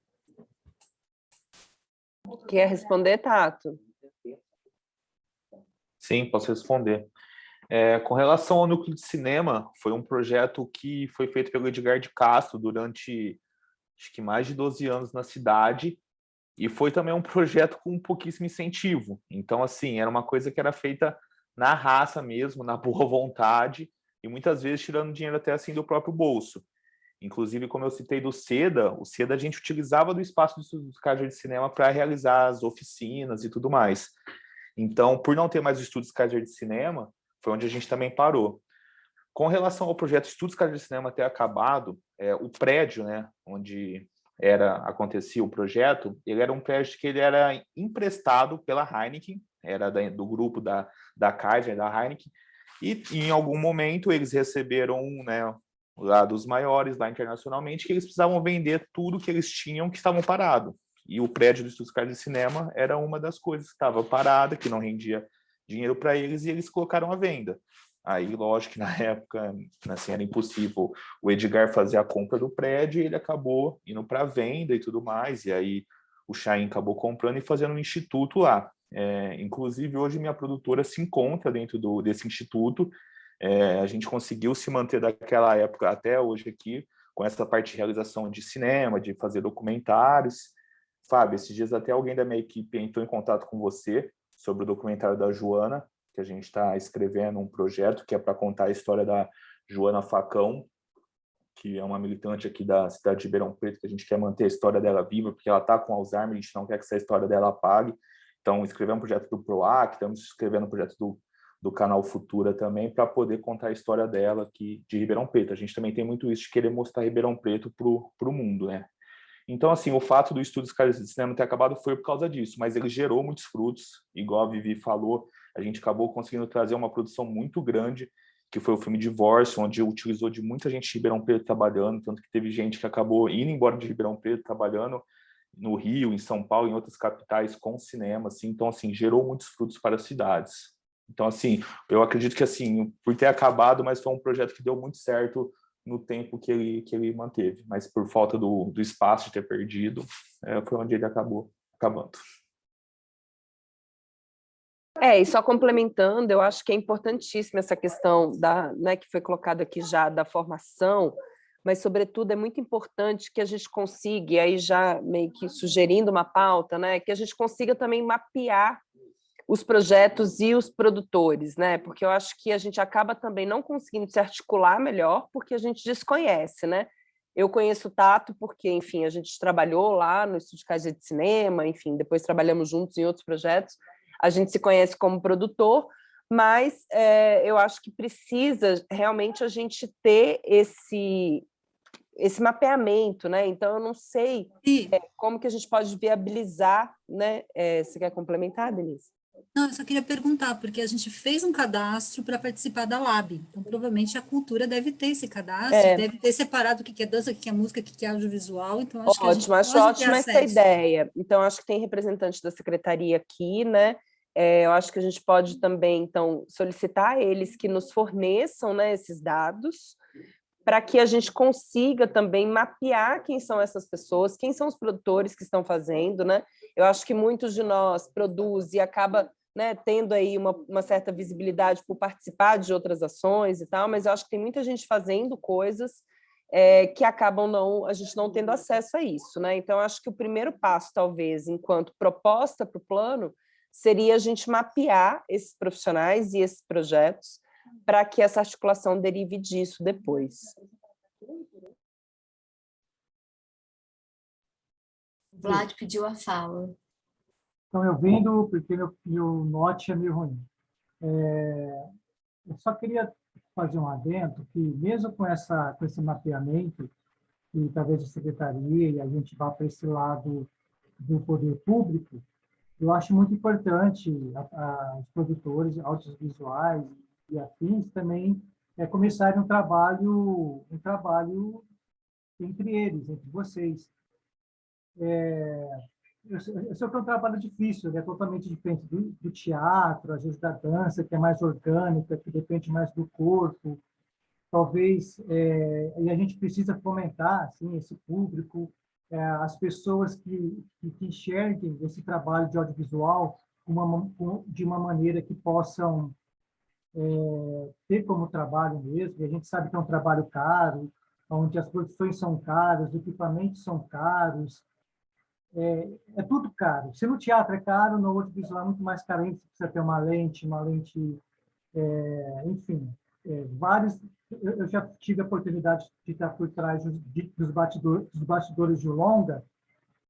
[SPEAKER 3] Quer responder, Tato?
[SPEAKER 5] Sim, posso responder. Com relação ao Núcleo de Cinema, foi um projeto que foi feito pelo Edgar de Castro durante, acho que mais de 12 anos na cidade, e foi também um projeto com pouquíssimo incentivo. Então, assim, era uma coisa que era feita na raça mesmo, na boa vontade, e muitas vezes tirando dinheiro até assim do próprio bolso. Inclusive, como eu citei do SEDA, o SEDA a gente utilizava do espaço do Estúdio Cássio de Cinema para realizar as oficinas e tudo mais. Então, por não ter mais o Estúdios Cássio de Cinema, foi onde a gente também parou. Com relação ao projeto Estúdios Cássio de Cinema ter acabado, o prédio, né, onde acontecia o projeto, ele era um prédio que ele era emprestado pela Heineken, era do grupo da Kaiser, da Heineken, e em algum momento eles receberam, né, lá dos maiores, lá internacionalmente, que eles precisavam vender tudo que eles tinham que estavam parado. E o prédio do Estúdio Cássio de Cinema era uma das coisas que estava parada, que não rendia dinheiro para eles, e eles colocaram à venda. Aí, lógico que na época, assim, era impossível o Edgar fazer a compra do prédio, e ele acabou indo para a venda e tudo mais, e aí o Chain acabou comprando e fazendo um instituto lá. Inclusive, hoje minha produtora se encontra dentro desse instituto. A gente conseguiu se manter daquela época até hoje aqui, com essa parte de realização de cinema, de fazer documentários. Fábio, esses dias até alguém da minha equipe entrou em contato com você sobre o documentário da Joana, que a gente está escrevendo um projeto que é para contar a história da Joana Facão, que é uma militante aqui da cidade de Ribeirão Preto, que a gente quer manter a história dela viva, porque ela está com Alzheimer, a gente não quer que essa história dela apague. Então, escrevemos um projeto do PROAC, estamos escrevendo um projeto do canal Futura também, para poder contar a história dela aqui de Ribeirão Preto. A gente também tem muito isso de querer mostrar Ribeirão Preto para o mundo, né? Então, assim, o fato do Estúdio Cássio de Cinema ter acabado foi por causa disso, mas ele gerou muitos frutos, igual a Vivi falou, a gente acabou conseguindo trazer uma produção muito grande, que foi o filme Divórcio, onde utilizou de muita gente de Ribeirão Preto trabalhando, tanto que teve gente que acabou indo embora de Ribeirão Preto trabalhando no Rio, em São Paulo, em outras capitais com cinema, assim. Então, assim, gerou muitos frutos para as cidades. Então, assim, eu acredito que, assim, por ter acabado, mas foi um projeto que deu muito certo no tempo que ele manteve, mas por falta do espaço de ter perdido, foi onde ele acabou acabando.
[SPEAKER 3] E só complementando, eu acho que é importantíssima essa questão né, que foi colocado aqui já da formação, mas, sobretudo, é muito importante que a gente consiga, e aí já meio que sugerindo uma pauta, né, que a gente consiga também mapear os projetos e os produtores, né? Porque eu acho que a gente acaba também não conseguindo se articular melhor porque a gente desconhece, né? Eu conheço o Tato porque, enfim, a gente trabalhou lá no Estúdio Cássio de Cinema, enfim, depois trabalhamos juntos em outros projetos, a gente se conhece como produtor, mas eu acho que precisa realmente a gente ter esse mapeamento, né? Então, eu não sei como que a gente pode viabilizar, né? Você quer complementar, Denise?
[SPEAKER 4] Não, eu só queria perguntar, porque a gente fez um cadastro para participar da Lab, então provavelmente a cultura deve ter esse cadastro, deve ter separado o que é dança, o que é música, o que é audiovisual, então acho que a gente
[SPEAKER 3] acho
[SPEAKER 4] pode ter
[SPEAKER 3] ótima essa
[SPEAKER 4] acesso.
[SPEAKER 3] ideia. Então, acho que tem representante da secretaria aqui, né? Eu acho que a gente pode também, então, solicitar a eles que nos forneçam, né, esses dados, para que a gente consiga também mapear quem são essas pessoas, quem são os produtores que estão fazendo, né? Eu acho que muitos de nós produzem e acaba, né, tendo aí uma certa visibilidade por participar de outras ações e tal, mas eu acho que tem muita gente fazendo coisas que acabam a gente não tendo acesso a isso, né? Então, eu acho que o primeiro passo, talvez, enquanto proposta para o plano, seria a gente mapear esses profissionais e esses projetos para que essa articulação derive disso depois.
[SPEAKER 2] O Vlad pediu a fala.
[SPEAKER 11] Estão me ouvindo porque meu note é meio ruim. Eu só queria fazer um adendo que, mesmo com esse mapeamento, e talvez a secretaria e a gente vá para esse lado do poder público, eu acho muito importante os produtores audiovisuais e afins também começarem um trabalho entre eles, entre vocês. Eu sei que é um trabalho difícil, é totalmente diferente do teatro, às vezes da dança, que é mais orgânica, que depende mais do corpo. Talvez, e a gente precisa fomentar assim, esse público, as pessoas que enxerguem esse trabalho de audiovisual de uma maneira que possam ter como trabalho mesmo. E a gente sabe que é um trabalho caro, onde as produções são caras, os equipamentos são caros, é tudo caro. Se no teatro é caro, no audiovisual é muito mais carente, você precisa ter uma lente, enfim, vários. Eu já tive a oportunidade de estar por trás dos bastidores de longa,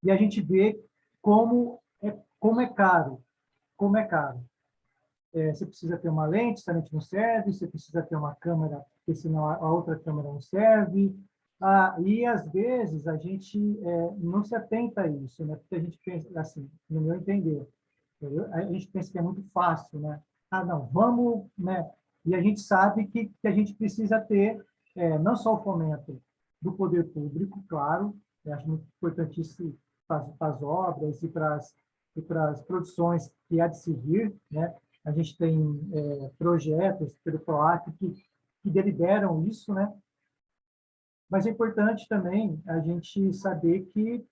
[SPEAKER 11] e a gente vê como é caro, como é caro. Você precisa ter uma lente, se a lente não serve, você precisa ter uma câmera, porque senão a outra câmera não serve. E, às vezes, a gente não se atenta a isso, né? Porque a gente pensa, assim, no meu entender, a gente pensa que é muito fácil, né? Não, vamos, né? E a gente sabe que a gente precisa ter não só o fomento do poder público, claro, eu acho muito importantíssimo para as obras e para as produções que há de se vir, né? A gente tem projetos pelo PROAC que deliberam isso, né? Mas é importante também a gente saber que,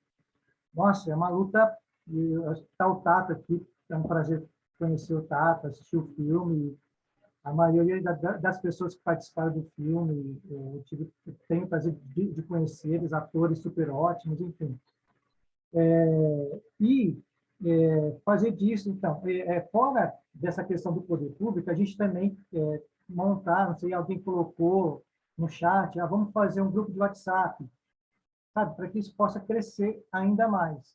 [SPEAKER 11] nossa, é uma luta. Está o Tato aqui, é um prazer conhecer o Tato, assistir o filme. A maioria das pessoas que participaram do filme, tenho o prazer de conhecer, eles, atores super ótimos, enfim. Fazer disso, então, fora dessa questão do poder público, a gente também montar, não sei, alguém colocou no chat, vamos fazer um grupo de WhatsApp, sabe, para que isso possa crescer ainda mais.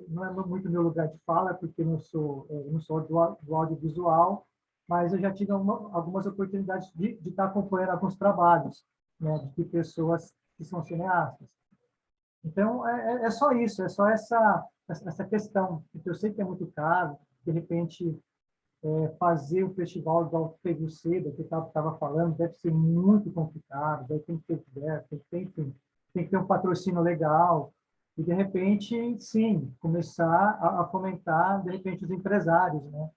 [SPEAKER 11] Não é muito meu lugar de fala, porque eu não sou do audiovisual, mas eu já tive algumas oportunidades de estar acompanhando alguns trabalhos, né, de pessoas que são cineastas. Então, é só isso, é só essa questão, porque eu sei que é muito caro, de repente, fazer o festival do Alto Pego Cedo, que eu estava falando, deve ser muito complicado, daí tem que ter verba, enfim, tem que ter um patrocínio legal, e, de repente, sim, começar a fomentar, de repente, os empresários, né?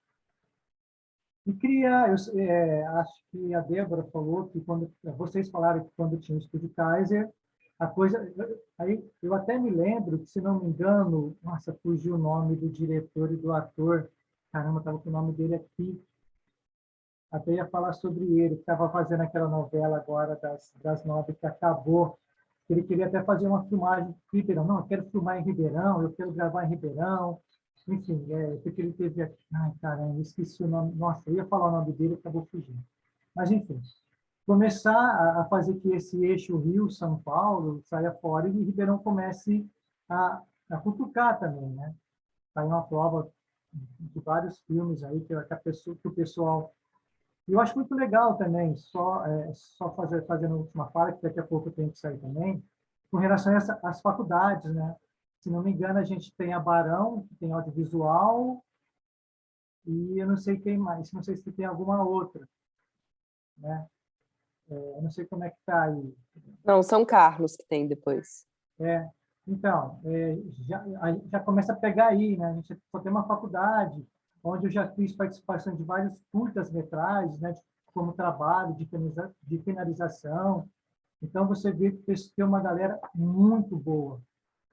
[SPEAKER 11] E criar, acho que a Débora falou que vocês falaram que quando tinha o Estúdio Kaiser, a coisa, aí eu até me lembro que, se não me engano, nossa, fugiu o nome do diretor e do ator, caramba, estava com o nome dele aqui, até ia falar sobre ele, que estava fazendo aquela novela agora das 9 que acabou. Ele queria até fazer uma filmagem em Ribeirão. Não, eu quero filmar em Ribeirão, eu quero gravar em Ribeirão. Enfim, porque ele teve aqui. Ai, caramba, esqueci o nome. Nossa, eu ia falar o nome dele, acabou fugindo. Mas, enfim, começar a fazer que esse eixo Rio-São Paulo saia fora e Ribeirão comece a cutucar também, né? Está em uma prova de vários filmes aí que o pessoal. E eu acho muito legal também, só fazendo a última fala, que daqui a pouco eu tenho que sair também, com relação às faculdades, né? Se não me engano, a gente tem a Barão, que tem audiovisual, e eu não sei quem mais, não sei se tem alguma outra, né? Eu não sei como é que está aí.
[SPEAKER 3] Não, São Carlos que tem depois.
[SPEAKER 11] Então, já começa a pegar aí, né? A gente só tem uma faculdade, onde eu já fiz participação de vários curtas-metragens, né, como trabalho de finalização. Então, você vê que tem uma galera muito boa,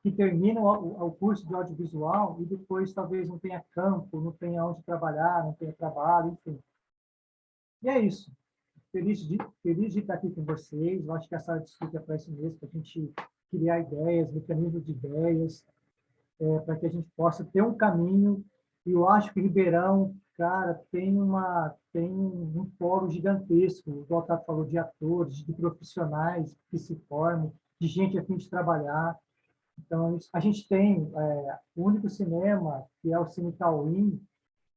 [SPEAKER 11] que termina o curso de audiovisual e depois talvez não tenha campo, não tenha onde trabalhar, não tenha trabalho, enfim. E é isso. Feliz de estar aqui com vocês. Eu acho que a sala de estudo é para isso mesmo, para a gente criar ideias, mecanismos de ideias, para que a gente possa ter um caminho. E eu acho que Ribeirão, cara, tem um polo gigantesco. O Otávio falou de atores, de profissionais que se formam, de gente a fim de trabalhar. Então, a gente tem o único cinema, que é o Cine Tauim,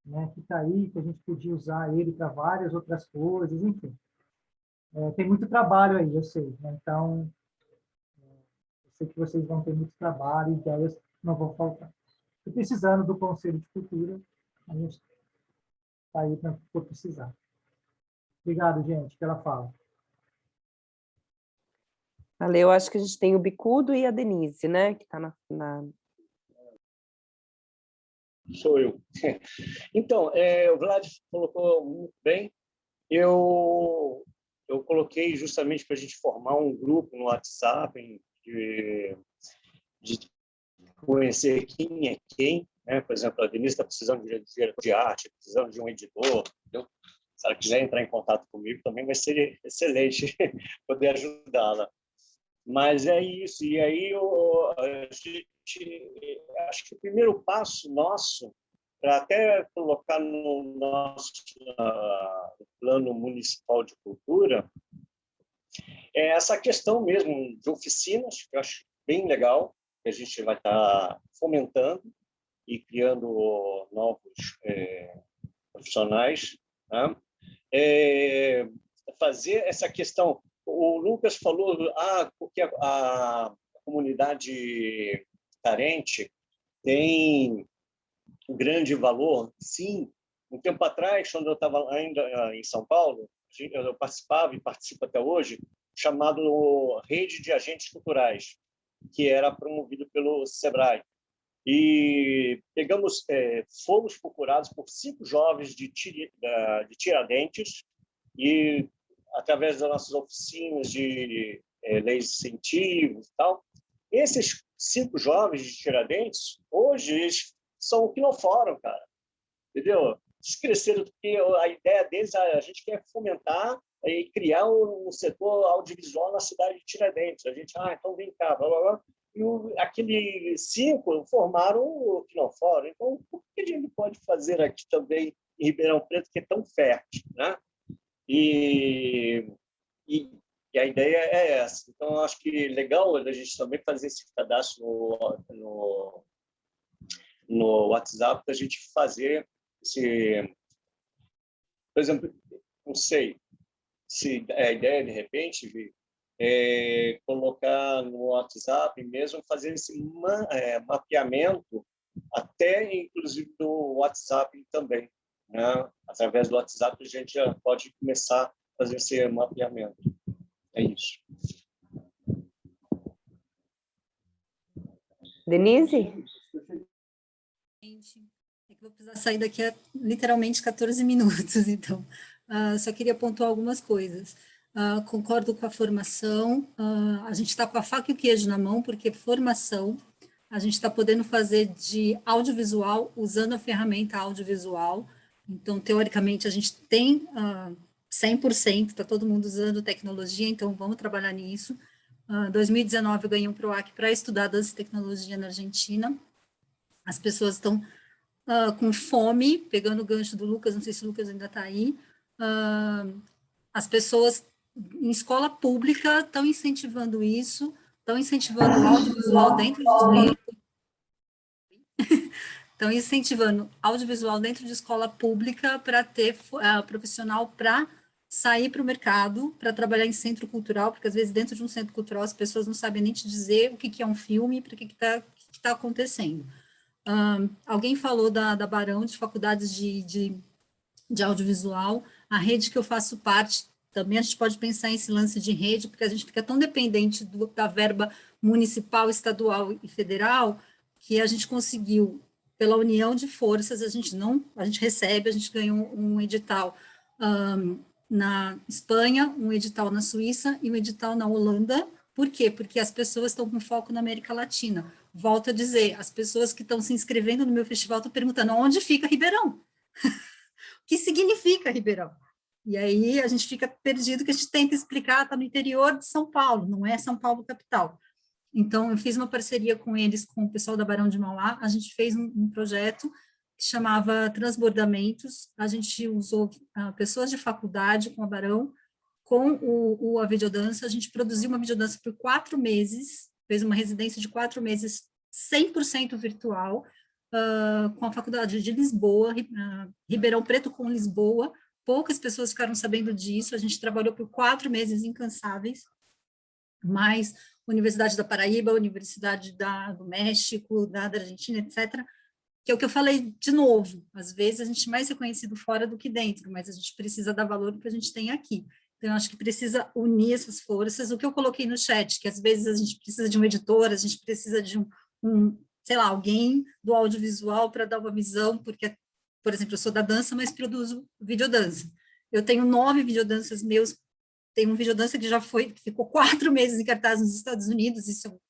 [SPEAKER 11] né, que está aí, que a gente podia usar ele para várias outras coisas, enfim. Tem muito trabalho aí, eu sei, né? Então, eu sei que vocês vão ter muito trabalho, ideias não vão faltar. E precisando do Conselho de Cultura, a gente está aí por precisar. Obrigado, gente, pela fala.
[SPEAKER 3] Valeu, acho que a gente tem o Bicudo e a Denise, né? Que está na...
[SPEAKER 7] Sou eu. Então, o Vlad colocou muito bem. Eu coloquei justamente para a gente formar um grupo no WhatsApp de conhecer quem é quem, né? Por exemplo, a Denise está precisando de diretor de arte, precisando de um editor, entendeu? Se ela quiser entrar em contato comigo, também vai ser excelente poder ajudá-la. Mas é isso. E aí a gente, acho que o primeiro passo nosso, para até colocar no nosso plano municipal de cultura, é essa questão mesmo de oficinas, que eu acho bem legal, que a gente vai estar fomentando e criando novos profissionais, né? Fazer essa questão. O Lucas falou, porque a comunidade carente tem um grande valor. Sim, um tempo atrás, quando eu estava ainda em São Paulo, eu participava e participo até hoje, chamado Rede de Agentes Culturais, que era promovido pelo Sebrae. E fomos procurados por 5 jovens de Tiradentes e, através das nossas oficinas de leis de incentivos e tal, esses 5 jovens de Tiradentes, hoje, eles são o que não foram, cara. Entendeu? Eles cresceram, porque a ideia deles, a gente quer fomentar e criar um setor audiovisual na cidade de Tiradentes. A gente, então vem cá, blá, blá, blá. E aqueles 5 formaram o que não foram. Então, por que a gente pode fazer aqui também em Ribeirão Preto, que é tão fértil, né? E a ideia é essa. Então, acho que legal a gente também fazer esse cadastro no WhatsApp, para a gente fazer esse... Por exemplo, não sei se a ideia, de repente, colocar no WhatsApp mesmo, fazer esse mapeamento, até inclusive do WhatsApp também, né? Através do WhatsApp a gente já pode começar a fazer esse mapeamento. É isso.
[SPEAKER 3] Denise?
[SPEAKER 4] É que eu vou precisar sair daqui a literalmente 14 minutos, então só queria pontuar algumas coisas. Concordo com a formação, a gente está com a faca e o queijo na mão, porque formação, a gente está podendo fazer de audiovisual, usando a ferramenta audiovisual, então, teoricamente, a gente tem 100%, está todo mundo usando tecnologia, então vamos trabalhar nisso. 2019 eu ganhei um PROAC para estudar dança e tecnologia na Argentina, as pessoas estão com fome, pegando o gancho do Lucas, não sei se o Lucas ainda está aí, as pessoas em escola pública estão incentivando isso, estão incentivando o audiovisual dentro de escola estão incentivando audiovisual dentro de escola pública para ter profissional para sair para o mercado, para trabalhar em centro cultural, porque às vezes dentro de um centro cultural as pessoas não sabem nem te dizer o que é um filme, para que está acontecendo. Alguém falou da Barão, de faculdades de audiovisual, a rede que eu faço parte, também a gente pode pensar em esse lance de rede, porque a gente fica tão dependente da verba municipal, estadual e federal, que a gente conseguiu, pela união de forças, a gente recebe, a gente ganhou um edital na Espanha, um edital na Suíça e um edital na Holanda. Por quê? Porque as pessoas estão com foco na América Latina. Volto a dizer, as pessoas que estão se inscrevendo no meu festival estão perguntando onde fica Ribeirão? O que significa Ribeirão? E aí a gente fica perdido, que a gente tenta explicar, está no interior de São Paulo, não é São Paulo capital. Então, eu fiz uma parceria com eles, com o pessoal da Barão de Mauá, a gente fez um projeto que chamava Transbordamentos, a gente usou pessoas de faculdade com a Barão, com a videodança, a gente produziu uma videodança por 4 meses, fez uma residência de 4 meses 100% virtual, com a faculdade de Lisboa, Ribeirão Preto com Lisboa, poucas pessoas ficaram sabendo disso, a gente trabalhou por 4 meses incansáveis, mais Universidade da Paraíba, Universidade do México, da Argentina, etc., que é o que eu falei de novo, às vezes a gente é mais reconhecido fora do que dentro, mas a gente precisa dar valor no que a gente tem aqui. Então, eu acho que precisa unir essas forças. O que eu coloquei no chat, que às vezes a gente precisa de um editor, a gente precisa de sei lá, alguém do audiovisual para dar uma visão, porque, por exemplo, eu sou da dança, mas produzo videodança. Eu tenho 9 videodanças meus, tem um videodança que que ficou 4 meses em cartaz nos Estados Unidos, isso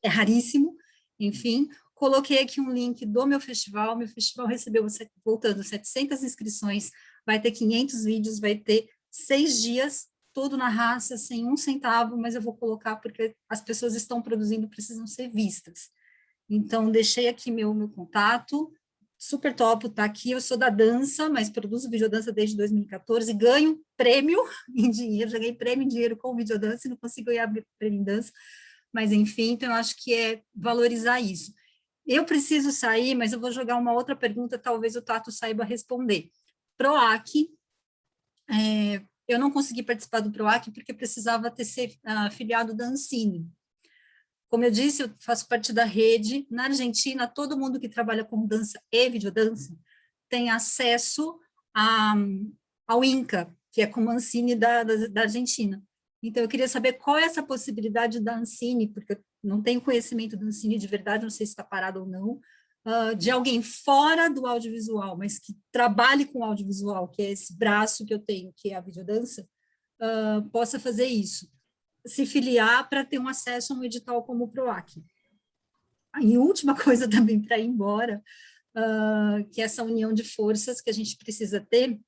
[SPEAKER 4] é raríssimo, enfim. Coloquei aqui um link do meu festival recebeu, voltando, 700 inscrições, vai ter 500 vídeos, vai ter 6 dias, todo na raça, sem um centavo, mas eu vou colocar porque as pessoas estão produzindo, precisam ser vistas. Então, deixei aqui meu contato, super top, tá aqui, eu sou da dança, mas produzo videodança desde 2014, ganho prêmio em dinheiro, já ganhei prêmio em dinheiro com videodança e não consigo ganhar prêmio em dança, mas enfim, então eu acho que é valorizar isso. Eu preciso sair, mas eu vou jogar uma outra pergunta, talvez o Tato saiba responder. PROAC, eu não consegui participar do PROAC porque precisava ser afiliado da Ancine. Como eu disse, eu faço parte da rede. Na Argentina, todo mundo que trabalha com dança e videodança tem acesso ao INCA, que é como a Ancine da Argentina. Então, eu queria saber qual é essa possibilidade da Ancine, porque eu não tenho conhecimento da Ancine de verdade, não sei se está parado ou não, de alguém fora do audiovisual, mas que trabalhe com audiovisual, que é esse braço que eu tenho, que é a videodança, possa fazer isso, se filiar para ter um acesso a um edital como o PROAC. E última coisa também para ir embora, que é essa união de forças que a gente precisa ter,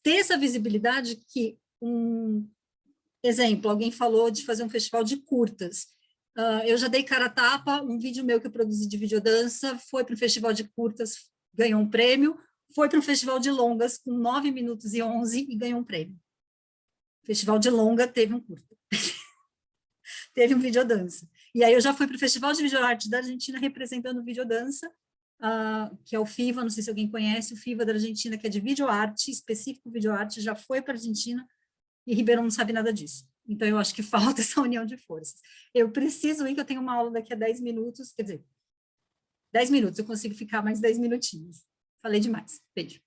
[SPEAKER 4] ter essa visibilidade que, exemplo, alguém falou de fazer um festival de curtas. Eu já dei cara a tapa, um vídeo meu que eu produzi de videodança foi para o festival de curtas, ganhou um prêmio, foi para um festival de longas com 9 minutos e 11 e ganhou um prêmio. Festival de longa teve um curta. Teve um videodança. E aí eu já fui para o Festival de Videoarte da Argentina representando videodança, que é o FIVA, não sei se alguém conhece, o FIVA da Argentina, que é de videoarte, específico videoarte, já foi para a Argentina e Ribeirão não sabe nada disso. Então, eu acho que falta essa união de forças. Eu preciso ir, que eu tenho uma aula daqui a 10 minutos, quer dizer, 10 minutos, eu consigo ficar mais 10 minutinhos. Falei demais. Beijo.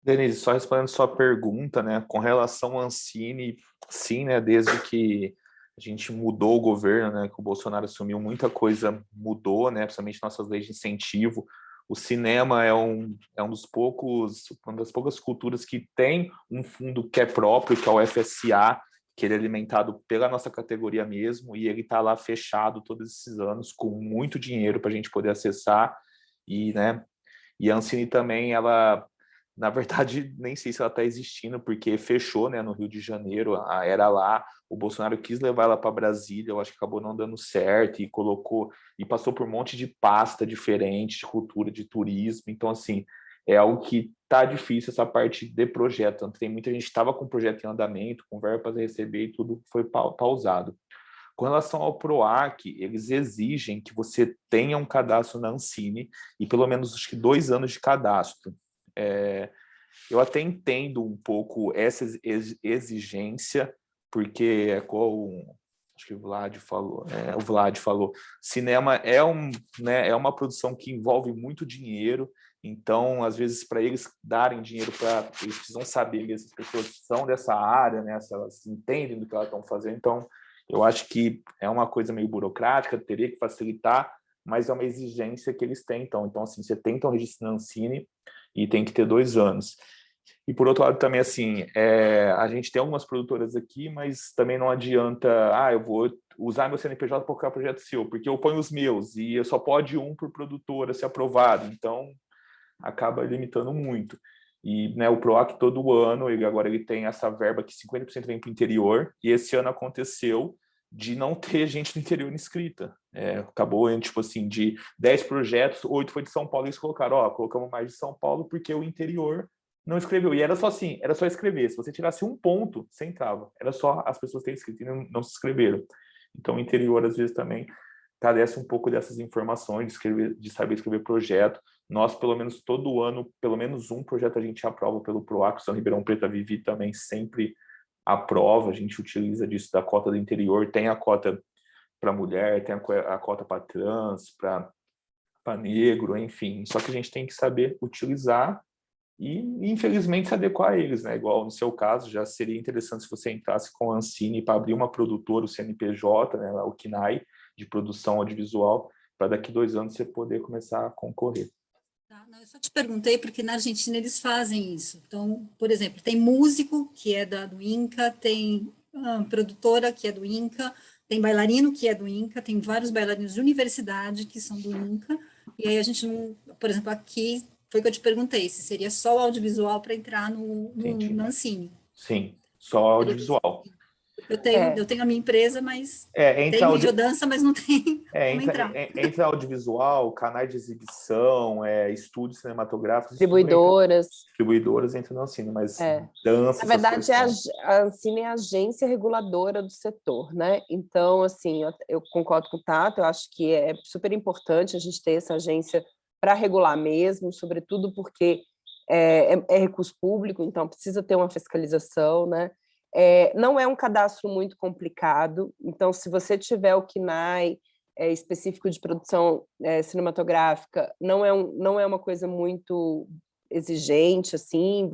[SPEAKER 5] Denise, só respondendo sua pergunta, né, com relação à Ancine, sim, né, desde que a gente mudou o governo, né, que o Bolsonaro assumiu, muita coisa mudou, né, principalmente nossas leis de incentivo. O cinema é uma das poucas culturas que tem um fundo que é próprio, que é o FSA, que ele é alimentado pela nossa categoria mesmo, e ele está lá fechado todos esses anos, com muito dinheiro para a gente poder acessar, e a Ancine também, ela, na verdade, nem sei se ela está existindo, porque fechou, né, no Rio de Janeiro, era lá, o Bolsonaro quis levar ela para Brasília, eu acho que acabou não dando certo, e passou por um monte de pasta diferente, de cultura, de turismo, então, assim, é algo que tá difícil essa parte de projeto, tanto tem muita gente que estava com o projeto em andamento, com verba para receber e tudo foi pausado. Com relação ao PROAC, eles exigem que você tenha um cadastro na Ancine e pelo menos acho que 2 anos de cadastro. Eu até entendo um pouco essa exigência, porque é como acho que o Vlad falou, cinema é uma produção que envolve muito dinheiro, então, às vezes, para eles darem dinheiro, eles precisam saber que essas pessoas são dessa área, né, se elas entendem do que elas estão fazendo, então, eu acho que é uma coisa meio burocrática, teria que facilitar, mas é uma exigência que eles têm, então assim, você tem que ter um registro na Ancine e tem que ter 2 anos. E por outro lado também, assim, a gente tem algumas produtoras aqui, mas também não adianta, eu vou usar meu CNPJ para qualquer projeto seu, porque eu ponho os meus, e eu só pode um por produtora ser aprovado, então acaba limitando muito. E o PROAC todo ano, ele tem essa verba que 50% vem para o interior, e esse ano aconteceu de não ter gente do interior inscrita. Acabou, tipo assim, de 10 projetos, 8 foi de São Paulo, e eles colocaram, colocamos mais de São Paulo, porque o interior não escreveu. E era só assim, era só escrever. Se você tirasse um ponto, você entrava. Era só as pessoas terem escrito e não se inscreveram. Então, o interior, às vezes, também carece um pouco dessas informações, de saber escrever projeto. Nós, pelo menos, todo ano, pelo menos um projeto a gente aprova pelo PROAC. São Ribeirão Preto, a Vivi também sempre aprova. A gente utiliza disso da cota do interior. Tem a cota para mulher, tem a cota para trans, para negro, enfim. Só que a gente tem que saber utilizar e, infelizmente, se adequar a eles, né? Igual no seu caso, já seria interessante se você entrasse com a Ancine para abrir uma produtora, o CNPJ, né, o CNAE, de produção audiovisual, para daqui 2 anos você poder começar a concorrer.
[SPEAKER 4] Tá, não, eu só te perguntei porque na Argentina eles fazem isso. Então, por exemplo, tem músico que é do INCA, tem produtora que é do INCA, tem bailarino que é do INCA, tem vários bailarinos de universidade que são do INCA, e aí a gente não, por exemplo, aqui foi que eu te perguntei, se seria só o audiovisual para entrar no Ancine.
[SPEAKER 5] Sim, só audiovisual.
[SPEAKER 4] Eu tenho a minha empresa, mas tem videodança, mas não tem como entrar.
[SPEAKER 5] Entra audiovisual, canais de exibição, estúdios cinematográficos, distribuidoras entram na Ancine, mas dança...
[SPEAKER 3] Na verdade, a Ancine é a agência reguladora do setor, né? Então, assim, eu concordo com o Tato, eu acho que é super importante a gente ter essa agência para regular mesmo, sobretudo porque é recurso público, então precisa ter uma fiscalização, né? Não é um cadastro muito complicado, então se você tiver o CNAE específico de produção cinematográfica, não é uma coisa muito exigente, assim,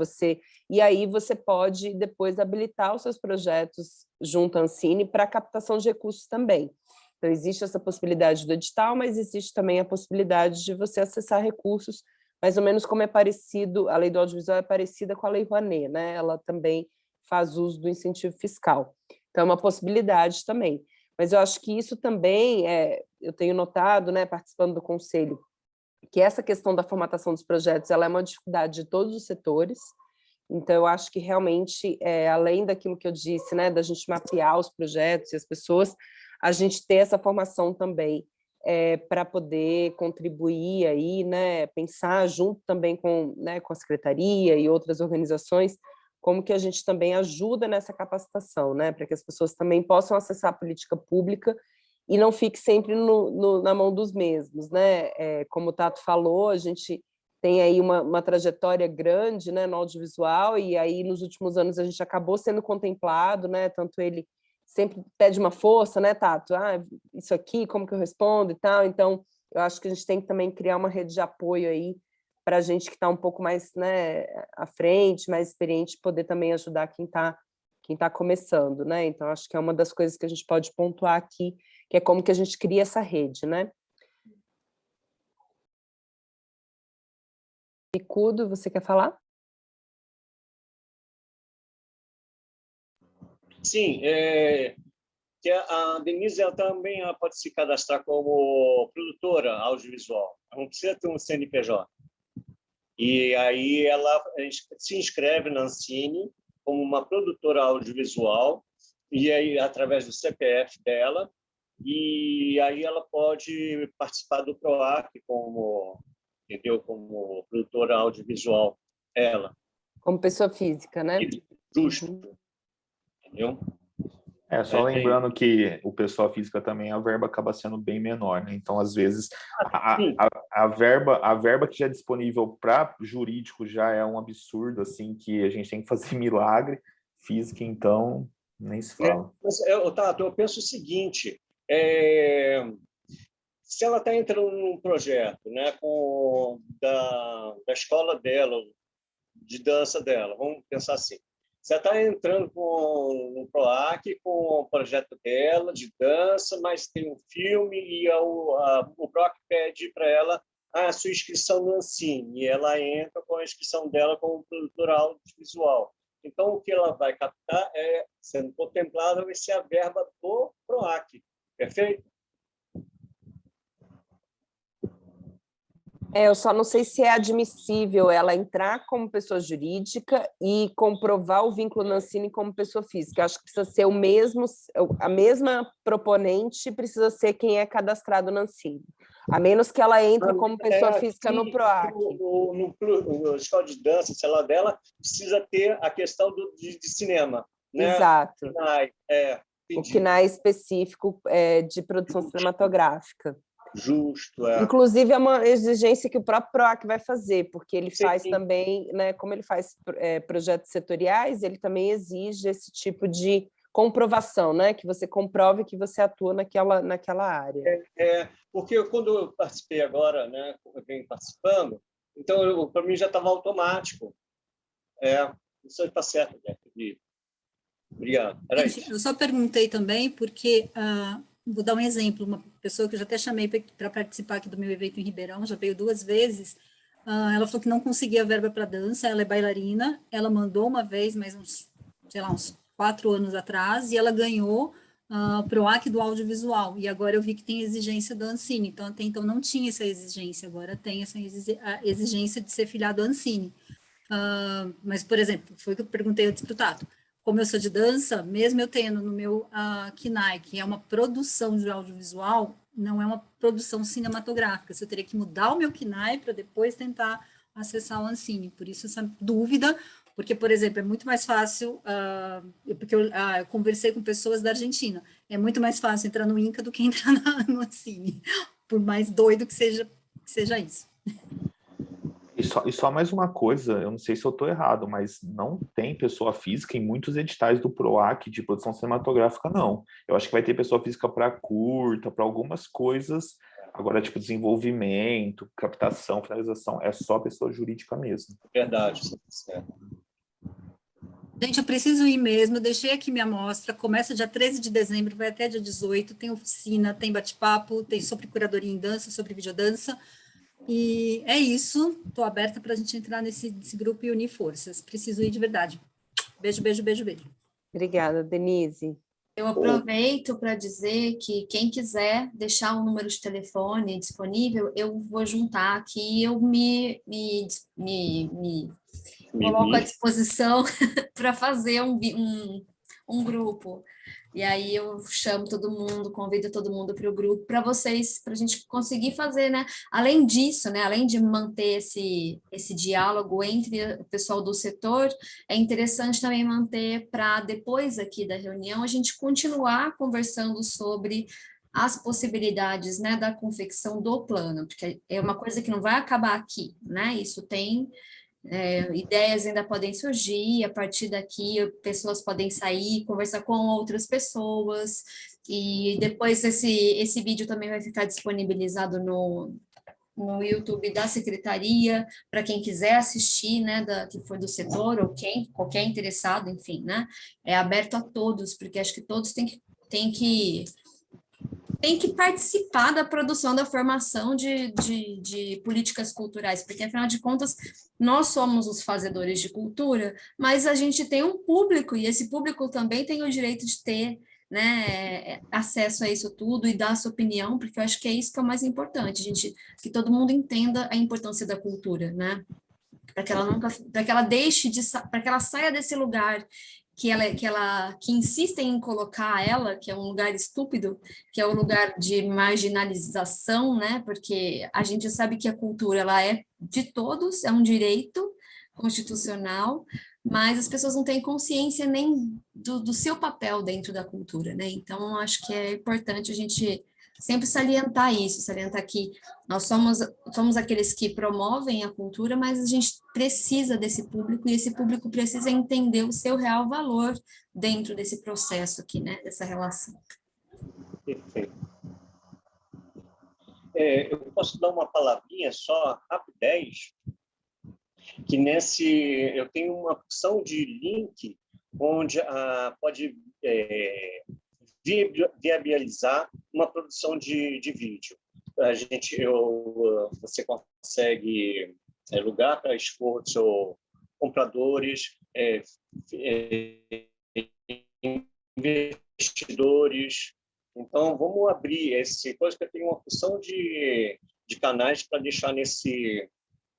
[SPEAKER 3] e aí você pode depois habilitar os seus projetos junto à Ancine para captação de recursos também. Então existe essa possibilidade do edital, mas existe também a possibilidade de você acessar recursos, mais ou menos como é parecido, a lei do audiovisual é parecida com a lei Rouanet, né? Ela também faz uso do incentivo fiscal. Então, é uma possibilidade também. Mas eu acho que isso também, eu tenho notado, né, participando do conselho, que essa questão da formatação dos projetos ela é uma dificuldade de todos os setores. Então, eu acho que realmente, além daquilo que eu disse, né, da gente mapear os projetos e as pessoas, a gente ter essa formação também para poder contribuir aí, né, pensar junto também com a secretaria e outras organizações, como que a gente também ajuda nessa capacitação, né, para que as pessoas também possam acessar a política pública e não fique sempre na mão dos mesmos, né? Como o Tato falou, a gente tem aí uma trajetória grande, né, no audiovisual, e aí nos últimos anos a gente acabou sendo contemplado, né, tanto ele sempre pede uma força, né, Tato? Isso aqui, como que eu respondo e tal, então eu acho que a gente tem que também criar uma rede de apoio aí para a gente que está um pouco mais, né, à frente, mais experiente, poder também ajudar quem tá começando, né? Então, acho que é uma das coisas que a gente pode pontuar aqui, que é como que a gente cria essa rede, né? Bicudo, você quer falar?
[SPEAKER 7] Sim, que a Denise ela também pode se cadastrar como produtora audiovisual. Não precisa ter um CNPJ. E aí ela se inscreve na Ancine como uma produtora audiovisual, e aí através do CPF dela, e aí ela pode participar do PROAC como produtora audiovisual,
[SPEAKER 3] como pessoa física, né?
[SPEAKER 7] Justo, entendeu?
[SPEAKER 5] Só lembrando que o pessoal física também, a verba acaba sendo bem menor, né? Então, às vezes, a verba que já é disponível para jurídico já é um absurdo, assim, que a gente tem que fazer milagre. Física, então, nem se fala.
[SPEAKER 7] Tato, eu penso o seguinte, se ela está entrando num projeto, né, da escola dela, de dança dela, vamos pensar assim, você está entrando no PROAC com o projeto dela de dança, mas tem um filme e o PROAC pede para ela a sua inscrição no Ancine, e ela entra com a inscrição dela como produtora audiovisual. Então, o que ela vai captar sendo contemplada, vai ser a verba do PROAC, perfeito?
[SPEAKER 3] Eu só não sei se é admissível ela entrar como pessoa jurídica e comprovar o vínculo na Ancine como pessoa física. Eu acho que precisa ser a mesma proponente precisa ser quem é cadastrado na Ancine, a menos que ela entre como pessoa física no PROAC.
[SPEAKER 7] No escola de dança, sei lá, dela, precisa ter a questão de cinema, né?
[SPEAKER 3] Exato.
[SPEAKER 7] O
[SPEAKER 3] CNAE específico de produção cinematográfica.
[SPEAKER 7] Justo,
[SPEAKER 3] Inclusive, é uma exigência que o próprio PROAC vai fazer, porque ele faz também, né, como ele faz projetos setoriais, ele também exige esse tipo de comprovação, né? Que você comprove que você atua naquela área.
[SPEAKER 7] Porque quando eu participei agora, né, eu venho participando, então para mim já estava automático. Isso está certo, Beto. Obrigado. Era
[SPEAKER 4] Gente,
[SPEAKER 7] isso.
[SPEAKER 4] eu só perguntei também porque, vou dar um exemplo, uma pessoa que eu já até chamei para participar aqui do meu evento em Ribeirão, já veio 2 vezes, ela falou que não conseguia verba para dança, ela é bailarina, ela mandou uma vez, mas uns 4 anos atrás, e ela ganhou PROAC do audiovisual, e agora eu vi que tem exigência do Ancine, então até então não tinha essa exigência, agora tem essa exigência de ser filiado ao Ancine. Mas, por exemplo, foi o que eu perguntei antes para o Tato, como eu sou de dança, mesmo eu tendo no meu KNAI, que é uma produção de audiovisual, não é uma produção cinematográfica, eu teria que mudar o meu KNAI para depois tentar acessar o Ancine, por isso essa dúvida, porque, por exemplo, é muito mais fácil, porque eu conversei com pessoas da Argentina, é muito mais fácil entrar no INCA do que entrar no Ancine, por mais doido que seja isso.
[SPEAKER 5] E só mais uma coisa, eu não sei se eu estou errado, mas não tem pessoa física em muitos editais do PROAC de produção cinematográfica, não. Eu acho que vai ter pessoa física para curta, para algumas coisas. Agora, tipo, desenvolvimento, captação, finalização, é só pessoa jurídica mesmo.
[SPEAKER 7] Verdade, certo.
[SPEAKER 4] Gente, eu preciso ir mesmo, eu deixei aqui minha amostra, começa dia 13 de dezembro, vai até dia 18, tem oficina, tem bate-papo, tem sobre curadoria em dança, sobre videodança, e é isso, estou aberta para a gente entrar nesse grupo e unir forças, preciso ir de verdade. Beijo, beijo, beijo, beijo.
[SPEAKER 3] Obrigada, Denise.
[SPEAKER 2] Eu aproveito para dizer que quem quiser deixar um número de telefone disponível, eu vou juntar aqui, eu me coloco à disposição para fazer um grupo. E aí eu chamo todo mundo, convido todo mundo para o grupo, para vocês, para a gente conseguir fazer, né? Além disso, né? Além de manter esse diálogo entre o pessoal do setor, é interessante também manter para depois aqui da reunião a gente continuar conversando sobre as possibilidades, né, da confecção do plano, porque é uma coisa que não vai acabar aqui, né? Isso tem ideias ainda podem surgir, a partir daqui pessoas podem sair, conversar com outras pessoas, e depois esse vídeo também vai ficar disponibilizado no YouTube da Secretaria, para quem quiser assistir, né, que for do setor, ou qualquer interessado, enfim, né, é aberto a todos, porque acho que todos têm que participar da produção, da formação de políticas culturais, porque, afinal de contas, nós somos os fazedores de cultura, mas a gente tem um público, e esse público também tem o direito de ter, né, acesso a isso tudo e dar a sua opinião, porque eu acho que é isso que é o mais importante, que todo mundo entenda a importância da cultura, né? Para que ela deixe para que ela saia desse lugar que insistem em colocar ela, que é um lugar estúpido, que é o lugar de marginalização, né? Porque a gente sabe que a cultura ela é de todos, é um direito constitucional, mas as pessoas não têm consciência nem do seu papel dentro da cultura, né? Então, acho que é importante a gente sempre salientar isso, salientar que nós somos aqueles que promovem a cultura, mas a gente precisa desse público, e esse público precisa entender o seu real valor dentro desse processo aqui, né, dessa relação.
[SPEAKER 7] Perfeito. Eu posso dar uma palavrinha só, rapidez, que eu tenho uma opção de link onde pode viabilizar uma produção de vídeo. Você consegue lugar para expor seus compradores, investidores. Então, vamos abrir esse coisa que eu tenho uma opção de canais para deixar nesse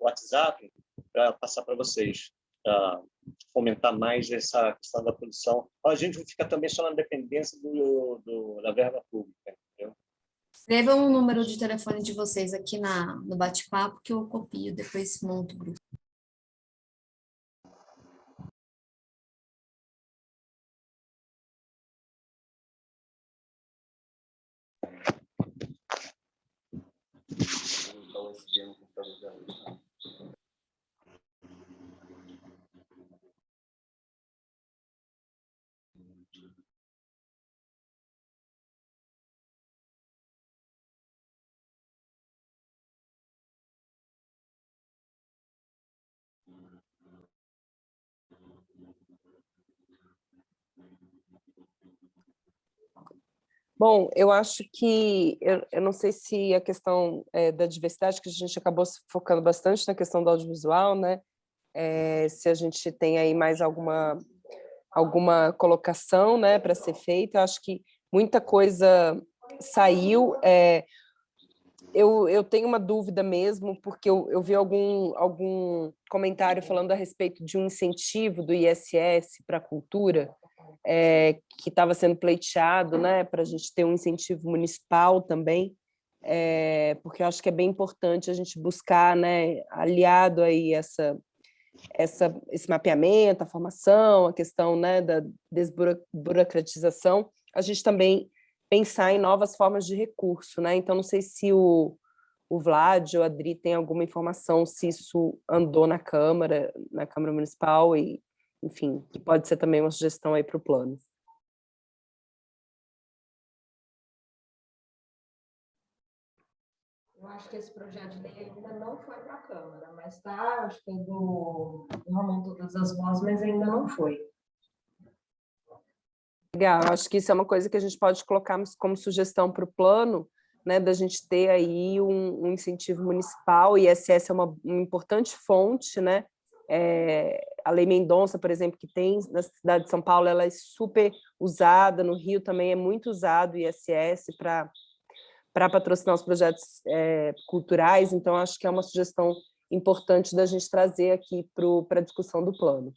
[SPEAKER 7] WhatsApp para passar para vocês, para fomentar mais essa questão da produção. A gente não fica também só na dependência da verba pública, entendeu?
[SPEAKER 2] Escrevam o número de telefone de vocês aqui no bate-papo, que eu copio, depois monto o grupo.
[SPEAKER 3] Bom, eu acho que, eu não sei se a questão da diversidade, que a gente acabou se focando bastante na questão do audiovisual, né? Se a gente tem aí mais alguma colocação, né, para ser feita. Eu acho que muita coisa saiu. Eu tenho uma dúvida mesmo, porque eu vi algum comentário falando a respeito de um incentivo do ISS para a cultura, que estava sendo pleiteado, né, para a gente ter um incentivo municipal também, porque eu acho que é bem importante a gente buscar, né, aliado aí esse mapeamento, a formação, a questão, né, da desburocratização, a gente também pensar em novas formas de recurso, né? Então, não sei se o Vlad ou a Adri tem alguma informação se isso andou na Câmara Municipal, e, enfim, que pode ser também uma sugestão aí para o plano.
[SPEAKER 12] Eu acho que esse projeto de lei ainda não foi para a Câmara, mas está, acho que do Ramon Todas as Vozes, mas ainda não foi.
[SPEAKER 3] Legal, acho que isso é uma coisa que a gente pode colocar como sugestão para o plano, né, da gente ter aí um incentivo municipal. E ISS é uma importante fonte, né? A Lei Mendonça, por exemplo, que tem na cidade de São Paulo, ela é super usada, no Rio também é muito usado o ISS para patrocinar os projetos culturais. Então, acho que é uma sugestão importante da gente trazer aqui para a discussão do plano.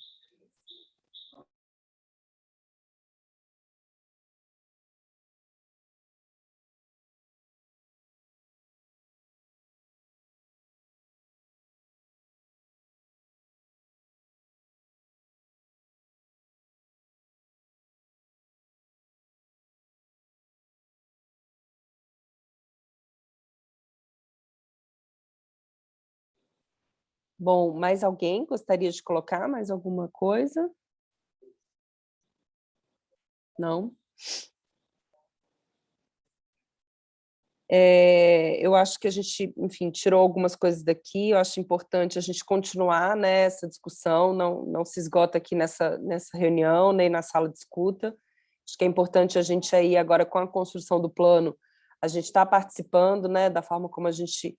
[SPEAKER 3] Bom, mais alguém gostaria de colocar mais alguma coisa? Não? Eu acho que a gente, enfim, tirou algumas coisas daqui. Eu acho importante a gente continuar, né, essa discussão, não se esgota aqui nessa reunião, nem na sala de escuta. Acho que é importante a gente aí, agora com a construção do plano, a gente está participando, né, da forma como a gente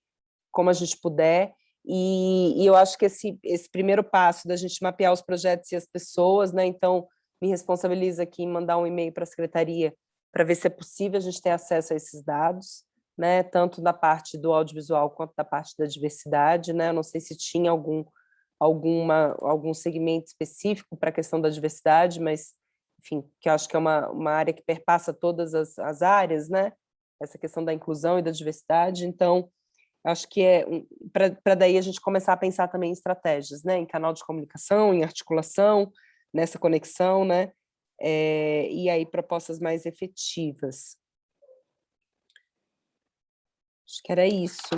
[SPEAKER 3] puder. E eu acho que esse primeiro passo da gente mapear os projetos e as pessoas, né, então me responsabiliza aqui em mandar um e-mail para a secretaria para ver se é possível a gente ter acesso a esses dados, né, tanto da parte do audiovisual quanto da parte da diversidade, né. Eu não sei se tinha algum segmento específico para a questão da diversidade, mas, enfim, que eu acho que é uma área que perpassa todas as áreas, né, essa questão da inclusão e da diversidade. Então, acho que para daí a gente começar a pensar também em estratégias, né, em canal de comunicação, em articulação, nessa conexão, né, e aí propostas mais efetivas. Acho que era isso.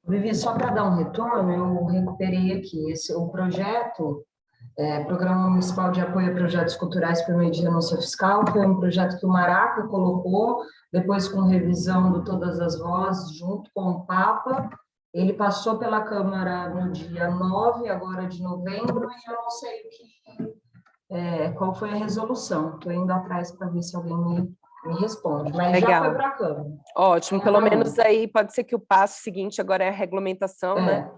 [SPEAKER 12] Vivi, só para dar um retorno, eu recuperei aqui o projeto, Programa Municipal de Apoio a Projetos Culturais por Meio de Renúncia Fiscal, foi um projeto que o Maraca colocou, depois com revisão de Todas as Vozes, junto com o Papa. Ele passou pela Câmara no dia 9, agora de novembro, e eu não sei qual foi a resolução. Estou indo atrás para ver se alguém me responde, mas
[SPEAKER 3] Legal.
[SPEAKER 12] Já foi para a Câmara.
[SPEAKER 3] Ótimo, pelo menos aí pode ser que o passo seguinte agora é a regulamentação, né?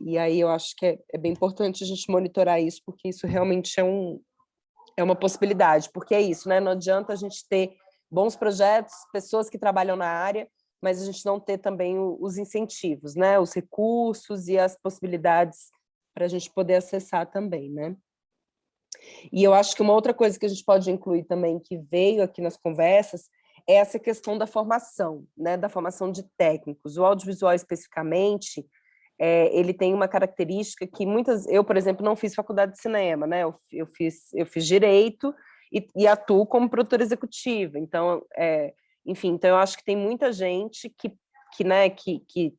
[SPEAKER 3] E aí eu acho que é bem importante a gente monitorar isso, porque isso realmente é uma possibilidade, porque é isso, né? Não adianta a gente ter bons projetos, pessoas que trabalham na área, mas a gente não ter também os incentivos, né? Os recursos e as possibilidades para a gente poder acessar também, né? E eu acho que uma outra coisa que a gente pode incluir também, que veio aqui nas conversas, é essa questão da formação, né? Da formação de técnicos. O audiovisual, especificamente, ele tem uma característica que eu, por exemplo, não fiz faculdade de cinema, né? Eu fiz direito e atuo como produtora executiva. Então, enfim, então eu acho que tem muita gente que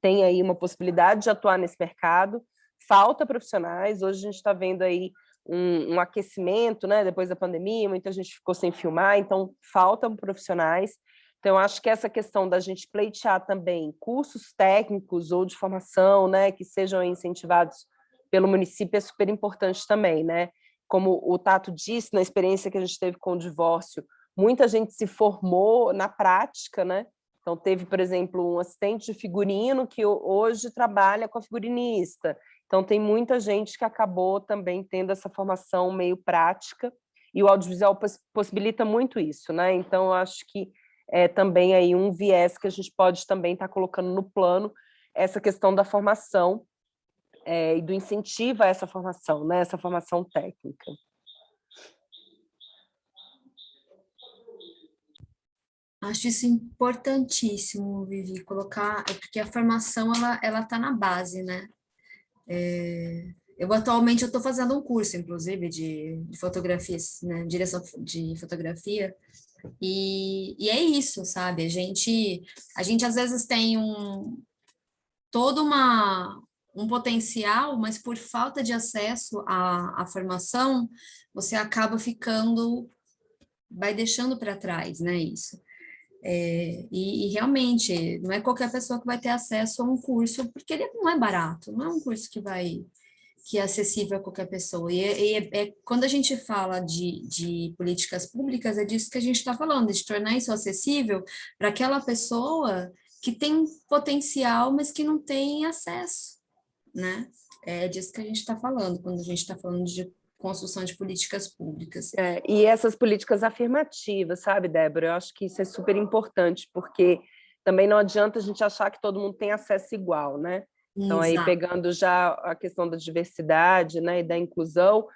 [SPEAKER 3] tem aí uma possibilidade de atuar nesse mercado. Falta profissionais. Hoje a gente está vendo aí um aquecimento, né? Depois da pandemia, muita gente ficou sem filmar, então faltam profissionais. Então, eu acho que essa questão da gente pleitear também cursos técnicos ou de formação, né, que sejam incentivados pelo município é super importante também, né? Como o Tato disse, na experiência que a gente teve com o divórcio, muita gente se formou na prática, né? Então, teve, por exemplo, um assistente de figurino que hoje trabalha com a figurinista. Então, tem muita gente que acabou também tendo essa formação meio prática, e o audiovisual possibilita muito isso, né? Então, eu acho que é também aí um viés que a gente pode também estar colocando no plano, essa questão da formação e do incentivo a essa formação, né? Essa formação técnica.
[SPEAKER 2] Acho isso importantíssimo, Vivi, colocar, porque a formação, ela tá na base, né? Atualmente, eu estou fazendo um curso, inclusive, de fotografias, né? Direção de fotografia, e é isso, sabe? A gente às vezes tem todo um potencial, mas por falta de acesso à formação, você acaba vai deixando para trás, né, isso. E realmente, não é qualquer pessoa que vai ter acesso a um curso, porque ele não é barato, não é um curso que é acessível a qualquer pessoa. Quando a gente fala de políticas públicas, é disso que a gente está falando, de tornar isso acessível para aquela pessoa que tem potencial, mas que não tem acesso, né? É disso que a gente está falando, quando a gente está falando de construção de políticas públicas.
[SPEAKER 3] E essas políticas afirmativas, sabe, Débora? Eu acho que isso é super importante, porque também não adianta a gente achar que todo mundo tem acesso igual, né? Então, aí, pegando já a questão da diversidade, né, e da inclusão,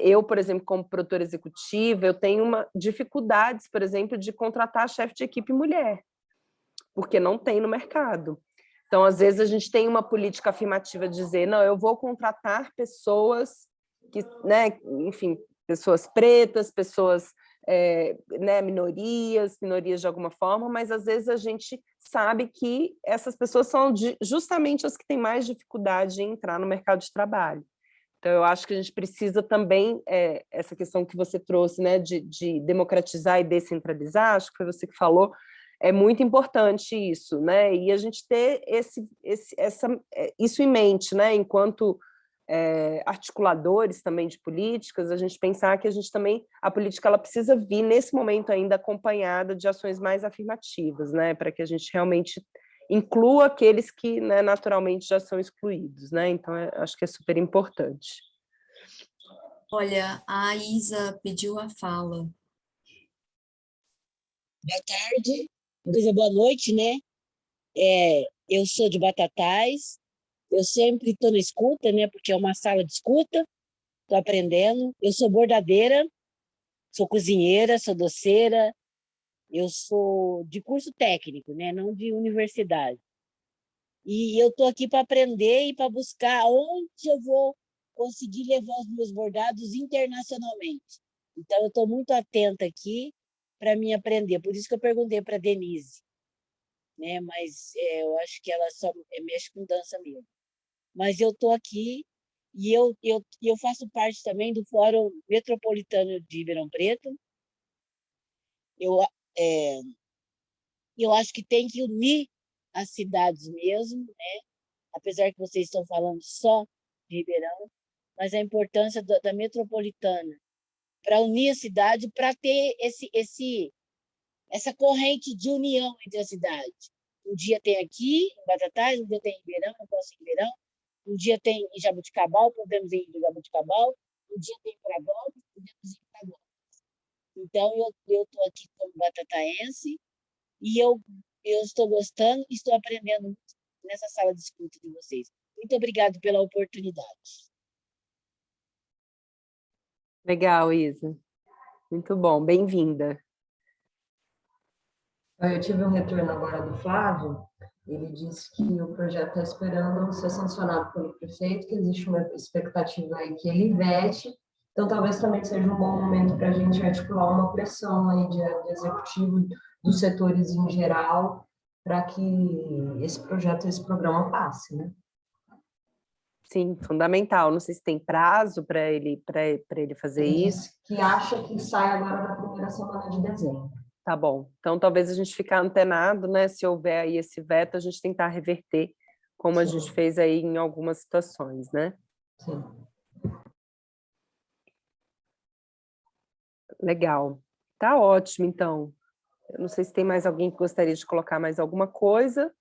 [SPEAKER 3] eu, por exemplo, como produtora executiva, eu tenho dificuldades, por exemplo, de contratar chefe de equipe mulher, porque não tem no mercado. Então, às vezes, a gente tem uma política afirmativa de dizer, não, eu vou contratar pessoas que, né, enfim, pessoas pretas, pessoas, né, minorias de alguma forma, mas às vezes a gente sabe que essas pessoas são justamente as que têm mais dificuldade em entrar no mercado de trabalho. Então, eu acho que a gente precisa também, essa questão que você trouxe, né, de democratizar e descentralizar, acho que foi você que falou, é muito importante isso, né? E a gente ter isso em mente, né? Enquanto articuladores também de políticas, a gente pensar que a política ela precisa vir nesse momento ainda acompanhada de ações mais afirmativas, né? Para que a gente realmente inclua aqueles que, né, naturalmente já são excluídos, né? Então, acho que é super importante.
[SPEAKER 2] Olha, a Isa pediu a fala.
[SPEAKER 13] Boa tarde, boa noite, né? Eu sou de Batatais, eu sempre estou na escuta, né? Porque é uma sala de escuta, estou aprendendo. Eu sou bordadeira, sou cozinheira, sou doceira, eu sou de curso técnico, né? Não de universidade. E eu estou aqui para aprender e para buscar onde eu vou conseguir levar os meus bordados internacionalmente. Então, eu estou muito atenta aqui para mim aprender. Por isso que eu perguntei para a Denise, né? Mas eu acho que ela só mexe com dança mesmo. Mas eu estou aqui e eu faço parte também do Fórum Metropolitano de Ribeirão Preto. Eu acho que tem que unir as cidades mesmo, né? Apesar que vocês estão falando só de Ribeirão, mas a importância da metropolitana para unir a cidade, para ter essa corrente de união entre a cidade. Um dia tem aqui, em Batatais, um dia tem em Ribeirão, eu posso em Ribeirão, um dia tem em Jabuticabal, podemos ir em Jabuticabal, um dia tem em Pradópolis, podemos ir em Pradópolis. Então, eu estou aqui como batataense e eu estou gostando e estou aprendendo muito nessa sala de escuta de vocês. Muito obrigada pela oportunidade.
[SPEAKER 3] Legal, Isa. Muito bom, bem-vinda.
[SPEAKER 12] Eu tive um retorno agora do Flávio, ele disse que o projeto está esperando ser sancionado pelo prefeito, que existe uma expectativa aí que ele vete, então talvez também seja um bom momento para a gente articular uma pressão aí de executivo dos setores em geral, para que esse projeto, esse programa passe, né?
[SPEAKER 3] Sim, fundamental. Não sei se tem prazo para ele fazer
[SPEAKER 12] ele
[SPEAKER 3] isso.
[SPEAKER 12] Disse que acha que sai agora na primeira semana de dezembro.
[SPEAKER 3] Tá bom. Então, talvez a gente ficar antenado, né? Se houver aí esse veto, a gente tentar reverter, como a gente fez aí em algumas situações, né?
[SPEAKER 12] Sim.
[SPEAKER 3] Legal. Tá ótimo, então. Eu não sei se tem mais alguém que gostaria de colocar mais alguma coisa.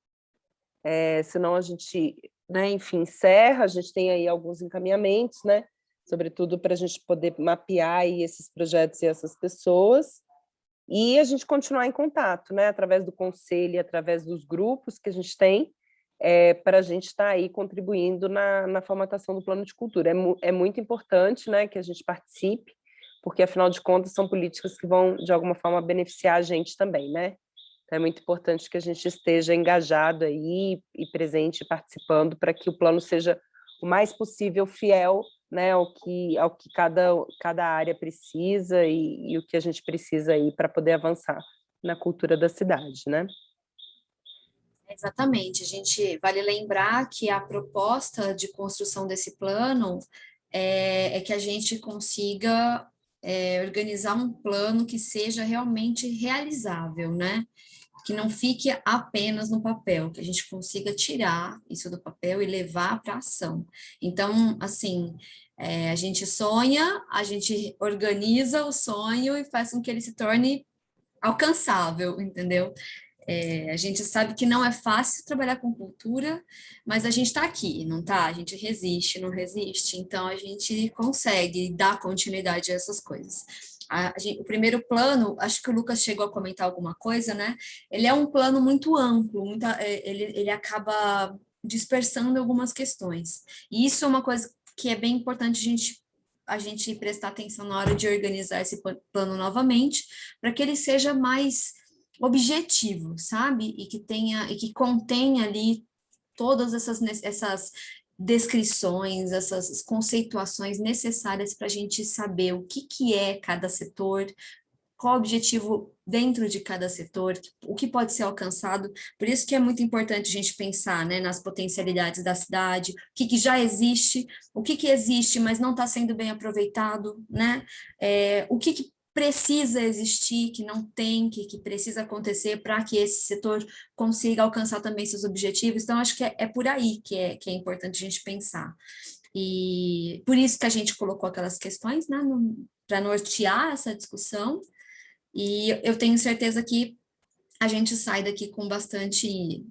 [SPEAKER 3] Senão a gente, né, enfim, encerra. A gente tem aí alguns encaminhamentos, né? Sobretudo para a gente poder mapear aí esses projetos e essas pessoas. E a gente continuar em contato, né? Através do conselho e através dos grupos que a gente tem, para a gente estar aí contribuindo na formatação do plano de cultura. É muito importante, né, que a gente participe, porque, afinal de contas, são políticas que vão, de alguma forma, beneficiar a gente também, né? Então, é muito importante que a gente esteja engajado aí e presente, participando, para que o plano seja o mais possível fiel, né, ao que cada área precisa e o que a gente precisa aí para poder avançar na cultura da cidade, né?
[SPEAKER 2] Exatamente. A gente vale lembrar que a proposta de construção desse plano é que a gente consiga organizar um plano que seja realmente realizável, né? Que não fique apenas no papel, que a gente consiga tirar isso do papel e levar para a ação. Então, assim, a gente sonha, a gente organiza o sonho e faz com que ele se torne alcançável, entendeu? A gente sabe que não é fácil trabalhar com cultura, mas a gente está aqui, não está? A gente resiste, não resiste, então a gente consegue dar continuidade a essas coisas. O primeiro plano, acho que o Lucas chegou a comentar alguma coisa, né? Ele é um plano muito amplo, ele acaba dispersando algumas questões. E isso é uma coisa que é bem importante a gente prestar atenção na hora de organizar esse plano novamente, para que ele seja mais objetivo, sabe? E que contenha ali todas essas descrições, essas conceituações necessárias para a gente saber o que é cada setor, qual o objetivo dentro de cada setor, o que pode ser alcançado. Por isso que é muito importante a gente pensar, né, nas potencialidades da cidade, o que já existe, o que existe, mas não está sendo bem aproveitado, né? O que precisa existir, que não tem, que precisa acontecer para que esse setor consiga alcançar também seus objetivos. Então, acho que é por aí que é importante a gente pensar. E por isso que a gente colocou aquelas questões, né, para nortear essa discussão, e eu tenho certeza que a gente sai daqui com bastante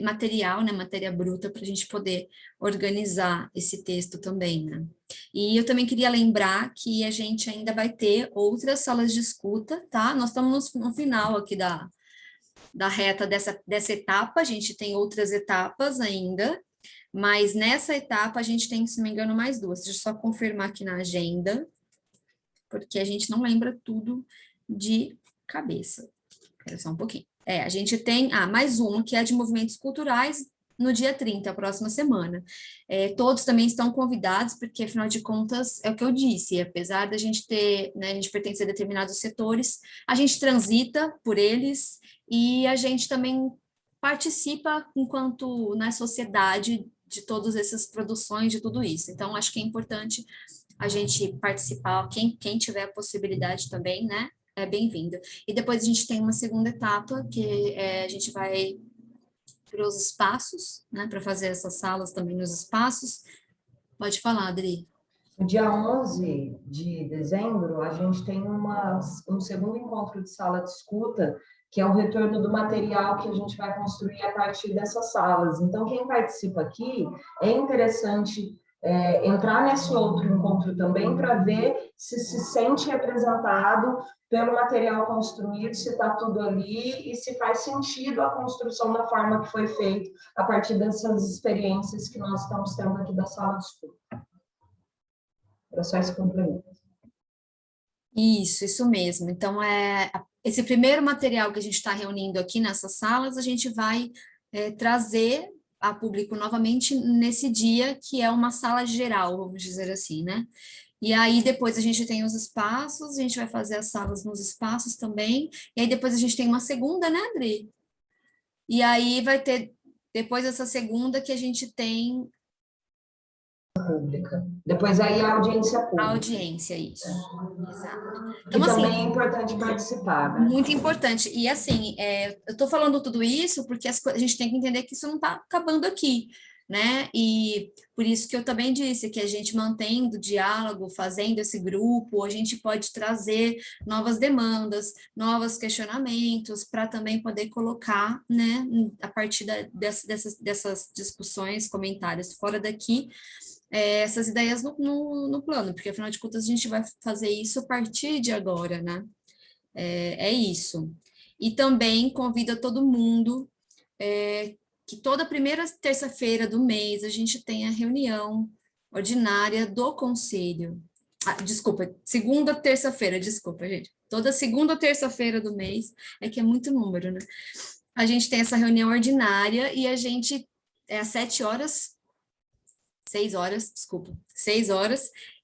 [SPEAKER 2] material, né, matéria bruta, para a gente poder organizar esse texto também, né? E eu também queria lembrar que a gente ainda vai ter outras salas de escuta, tá? Nós estamos no final aqui da reta dessa etapa, a gente tem outras etapas ainda, mas nessa etapa a gente tem, se não me engano, mais duas. Deixa eu só confirmar aqui na agenda, porque a gente não lembra tudo de cabeça. Espera só um pouquinho. A gente tem mais uma, que é de movimentos culturais, no dia 30, a próxima semana. Todos também estão convidados, porque, afinal de contas, é o que eu disse, apesar da gente ter, né, a gente pertencer a determinados setores, a gente transita por eles e a gente também participa enquanto na sociedade de todas essas produções, de tudo isso. Então, acho que é importante a gente participar, quem tiver a possibilidade também, né, é bem-vindo. E depois a gente tem uma segunda etapa, que a gente vai para os espaços, né, para fazer essas salas também nos espaços. Pode falar, Adri.
[SPEAKER 12] No dia 11 de dezembro, a gente tem um segundo encontro de sala de escuta, que é o retorno do material que a gente vai construir a partir dessas salas. Então, quem participa aqui, é interessante entrar nesse outro encontro também para ver se sente representado pelo material construído, se está tudo ali e se faz sentido a construção da forma que foi feito a partir dessas experiências que nós estamos tendo aqui da sala de escuta. Era só esse complemento.
[SPEAKER 2] Isso mesmo. Então, esse primeiro material que a gente está reunindo aqui nessas salas, a gente vai trazer a público novamente nesse dia, que é uma sala geral, vamos dizer assim, né? E aí depois a gente tem os espaços, a gente vai fazer as salas nos espaços também, e aí depois a gente tem uma segunda, né, Adri? E aí vai ter, depois dessa segunda, que a gente tem...
[SPEAKER 12] Pública. Depois aí a audiência pública.
[SPEAKER 2] A audiência, isso. Exato.
[SPEAKER 12] Então, que também é importante participar, né?
[SPEAKER 2] Muito importante. E assim, eu estou falando tudo isso porque a gente tem que entender que isso não está acabando aqui. né? E por isso que eu também disse que a gente mantendo o diálogo, fazendo esse grupo, a gente pode trazer novas demandas, novos questionamentos, para também poder colocar, né, a partir dessas discussões, comentários fora daqui, essas ideias no plano, porque afinal de contas a gente vai fazer isso a partir de agora, né? É isso. E também convido a todo mundo que toda primeira terça-feira do mês a gente tem a reunião ordinária do conselho. Desculpa, segunda terça-feira, desculpa, gente. Toda segunda terça-feira do mês, que é muito número, né? A gente tem essa reunião ordinária e a gente, às 6 horas,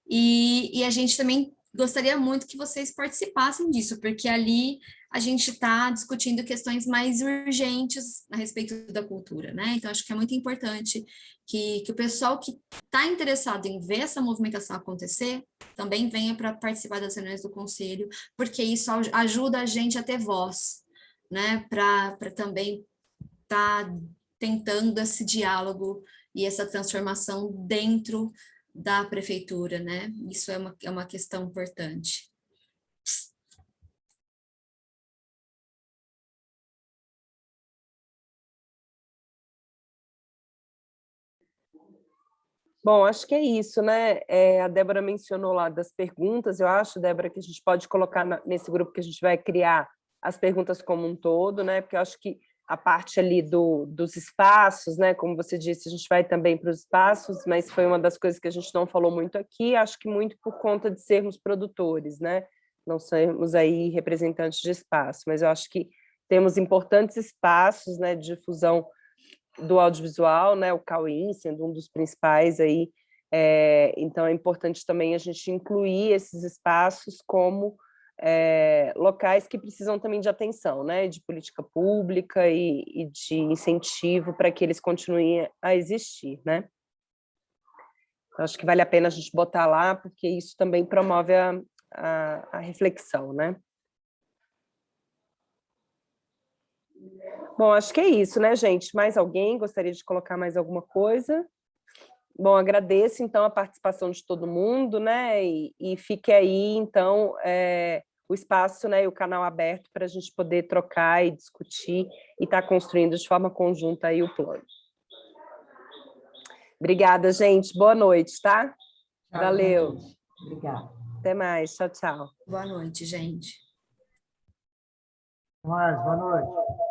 [SPEAKER 2] e a gente também gostaria muito que vocês participassem disso, porque ali a gente está discutindo questões mais urgentes a respeito da cultura, né? Então, acho que é muito importante que o pessoal que está interessado em ver essa movimentação acontecer também venha para participar das reuniões do conselho, porque isso ajuda a gente a ter voz, né? Para também estar tentando esse diálogo e essa transformação dentro da prefeitura, né? Isso é uma questão importante.
[SPEAKER 3] Bom, acho que é isso, né? A Débora mencionou lá das perguntas, eu acho, Débora, que a gente pode colocar nesse grupo que a gente vai criar as perguntas como um todo, né? Porque eu acho que a parte ali dos espaços, né? Como você disse, a gente vai também para os espaços, mas foi uma das coisas que a gente não falou muito aqui, acho que muito por conta de sermos produtores, né? Não sermos aí representantes de espaço, mas eu acho que temos importantes espaços, né, de difusão do audiovisual, né, o Cauim sendo um dos principais aí, então é importante também a gente incluir esses espaços como locais que precisam também de atenção, né, de política pública e de incentivo para que eles continuem a existir, né. Então, acho que vale a pena a gente botar lá, porque isso também promove a reflexão, né. Bom, acho que é isso, né, gente? Mais alguém gostaria de colocar mais alguma coisa? Bom, agradeço, então, a participação de todo mundo, né? E fique aí, então, o espaço, né, e o canal aberto para a gente poder trocar e discutir e estar construindo de forma conjunta aí o plano. Obrigada, gente. Boa noite, tá? Valeu.
[SPEAKER 12] Obrigada.
[SPEAKER 3] Até mais. Tchau, tchau.
[SPEAKER 2] Boa noite, gente.
[SPEAKER 11] Boa noite.